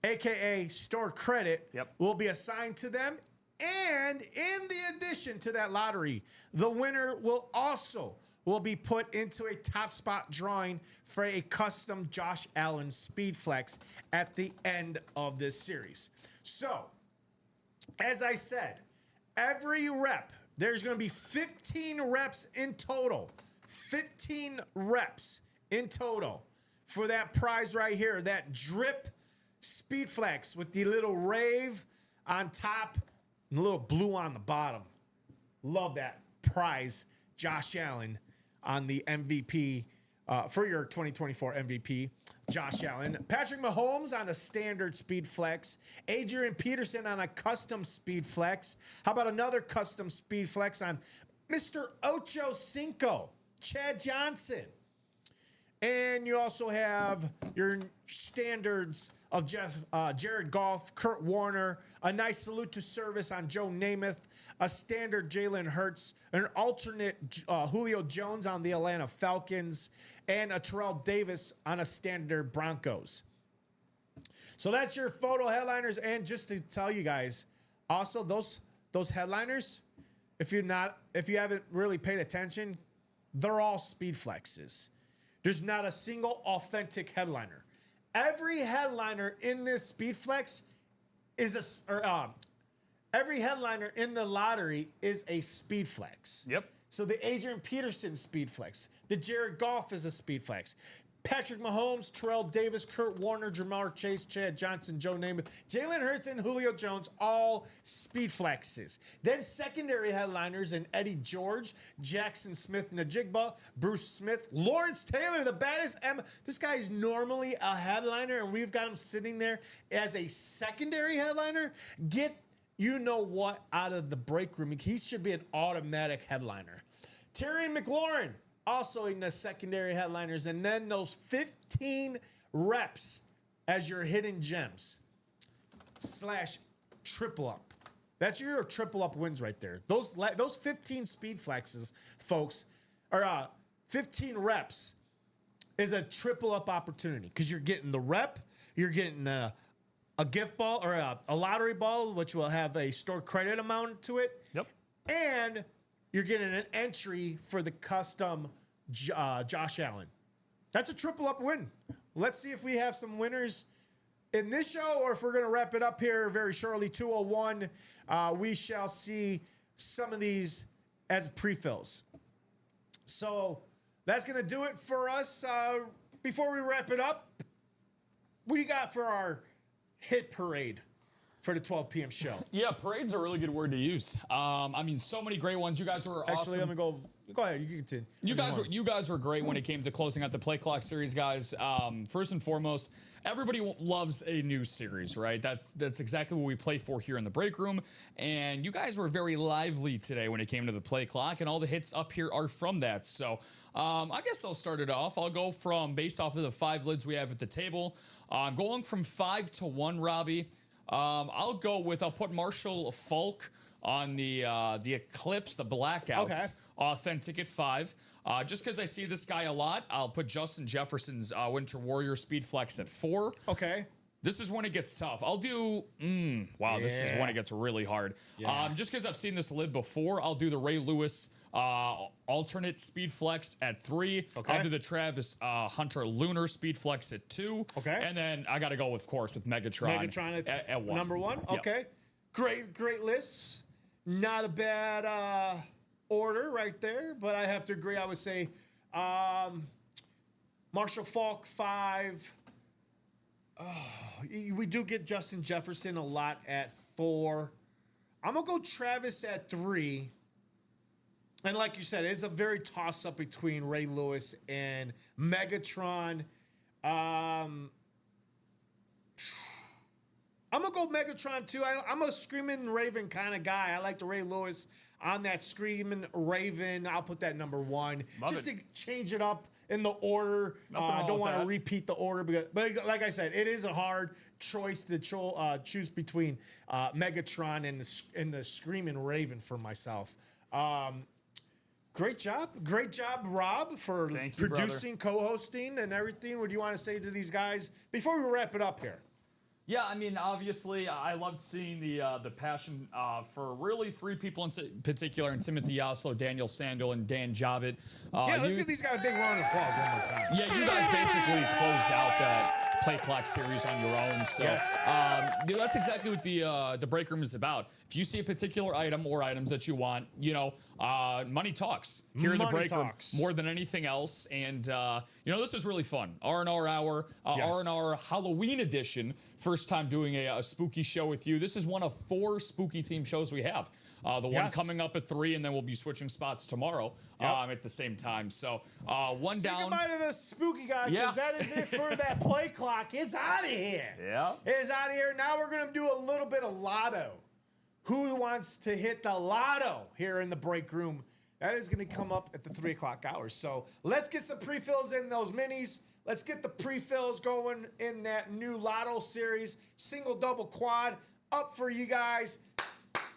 AKA store credit will be assigned to them. And in the addition to that lottery, the winner will be put into a top spot drawing for a custom Josh Allen Speed Flex at the end of this series. So, as I said, every rep, there's going to be 15 reps in total. 15 reps in total for that prize right here, that drip Speed Flex with the little rave on top and a little blue on the bottom. Love that prize, Josh Allen on the MVP for your 2024 MVP, Josh Allen. Patrick Mahomes on a standard Speed Flex. Adrian Peterson on a custom Speed Flex. How about another custom Speed Flex on Mr. Ocho Cinco, Chad Johnson. And you also have your standards of Jared Goff, Kurt Warner, a nice salute to service on Joe Namath, a standard Jalen Hurts, an alternate Julio Jones on the Atlanta Falcons, and a Terrell Davis on a standard Broncos. So that's your photo headliners. And just to tell you guys, also those headliners, if you haven't really paid attention, they're all Speed Flexes. There's not a single authentic headliner. Every headliner in this Speed Flex is every headliner in the lottery is a Speed Flex. Yep. So the Adrian Peterson speed flex. The Jared Goff is a speed flex. Patrick Mahomes, Terrell Davis, Kurt Warner, Jamar Chase, Chad Johnson, Joe Namath, Jalen Hurts, and Julio Jones, all speed flexes. Then secondary headliners in Eddie George, Jackson Smith-Njigba, Bruce Smith, Lawrence Taylor, the baddest. This guy is normally a headliner, and we've got him sitting there as a secondary headliner. Get you know what out of the break room. He should be an automatic headliner. Terry McLaurin, also in the secondary headliners. And then those 15 reps as your hidden gems / triple up. That's your triple up wins right there. Those 15 speed flexes, folks, or 15 reps is a triple up opportunity because you're getting the rep, you're getting a gift ball or a lottery ball, which will have a store credit amount to it. Yep. And you're getting an entry for the custom Josh Allen. That's a triple up win. Let's see if we have some winners in this show or if we're going to wrap it up here very shortly. 201. We shall see some of these as pre-fills. So that's going to do it for us. Before we wrap it up, what do you got for our hit parade for the 12 p.m. show? Yeah, parade's a really good word to use. I mean, so many great ones. You guys were Actually, awesome. let me go. Go ahead. You can continue. You guys were great when it came to closing out the Play Clock series, guys. First and foremost, everybody loves a new series, right? That's exactly what we play for here in the break room. And you guys were very lively today when it came to the Play Clock, and all the hits up here are from that. So I guess I'll start it off. I'll go from based off of the 5 lids we have at the table. Going from 5 to 1, Robbie. I'll put Marshall Falk on the Eclipse, the Blackouts. Okay. Authentic at 5. Just because I see this guy a lot, I'll put Justin Jefferson's Winter Warrior Speed Flex at 4. Okay. This is when it gets tough. I'll do, this is when it gets really hard. Yeah. Just because I've seen this lid before, I'll do the Ray Lewis alternate Speed Flex at 3. Okay. I'll do the Travis Hunter Lunar Speed Flex at 2. Okay. And then I got to go, of course, with Megatron, at 1. Number 1. Yep. Okay. Great list. Not a bad order right there, but I have to agree. I would say Marshall Falk 5. We do get Justin Jefferson a lot at 4. I'm going to go Travis at 3. And like you said, it's a very toss-up between Ray Lewis and Megatron. I'm going to go Megatron, too. I'm a Screaming Raven kind of guy. I like the Ray Lewis on that Screaming Raven. I'll put that number 1. To change it up in the order. I don't want to repeat the order. But like I said, it is a hard choice to choose between Megatron and the Screaming Raven for myself. Great job, Rob, for producing, co-hosting, and everything. What do you want to say to these guys before we wrap it up here? Yeah, I mean, obviously, I loved seeing the passion for really 3 people in particular, and Timothy Yaslow, Daniel Sandel, and Dan Jobbitt. Let's give these guys a big round of applause one more time. Yeah, you guys basically closed out that Play Clock series on your own. So that's exactly what the break room is about. If you see a particular item or items that you want, money talks here in the break room more than anything else. And this is really fun. R&R hour, R&R Halloween edition. First time doing a spooky show with you. This is one of 4 spooky themed shows we have. The one coming up at 3, and then we'll be switching spots tomorrow at the same time. So one down. Say goodbye to the spooky guys, because that is it for that Play Clock. It's out of here. Yeah. It's out of here. Now we're going to do a little bit of lotto. Who wants to hit the lotto here in the break room? That is going to come up at the 3 o'clock hour. So let's get some pre-fills in those minis. Let's get the pre-fills going in that new lotto series. Single, double, quad up for you guys.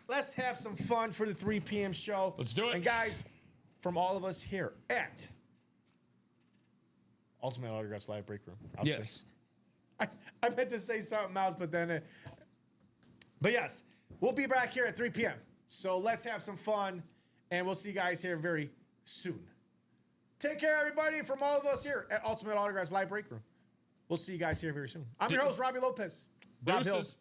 Let's have some fun for the 3 p.m. show. Let's do it. And guys, from all of us here at Ultimate Autographs Live Break Room. I meant to say something else, but then... But yes, we'll be back here at 3 p.m. So let's have some fun, and we'll see you guys here very soon. Take care, everybody, from all of us here at Ultimate Autographs Live Break Room. We'll see you guys here very soon. I'm your host, Robbie Lopez. Rob Hills.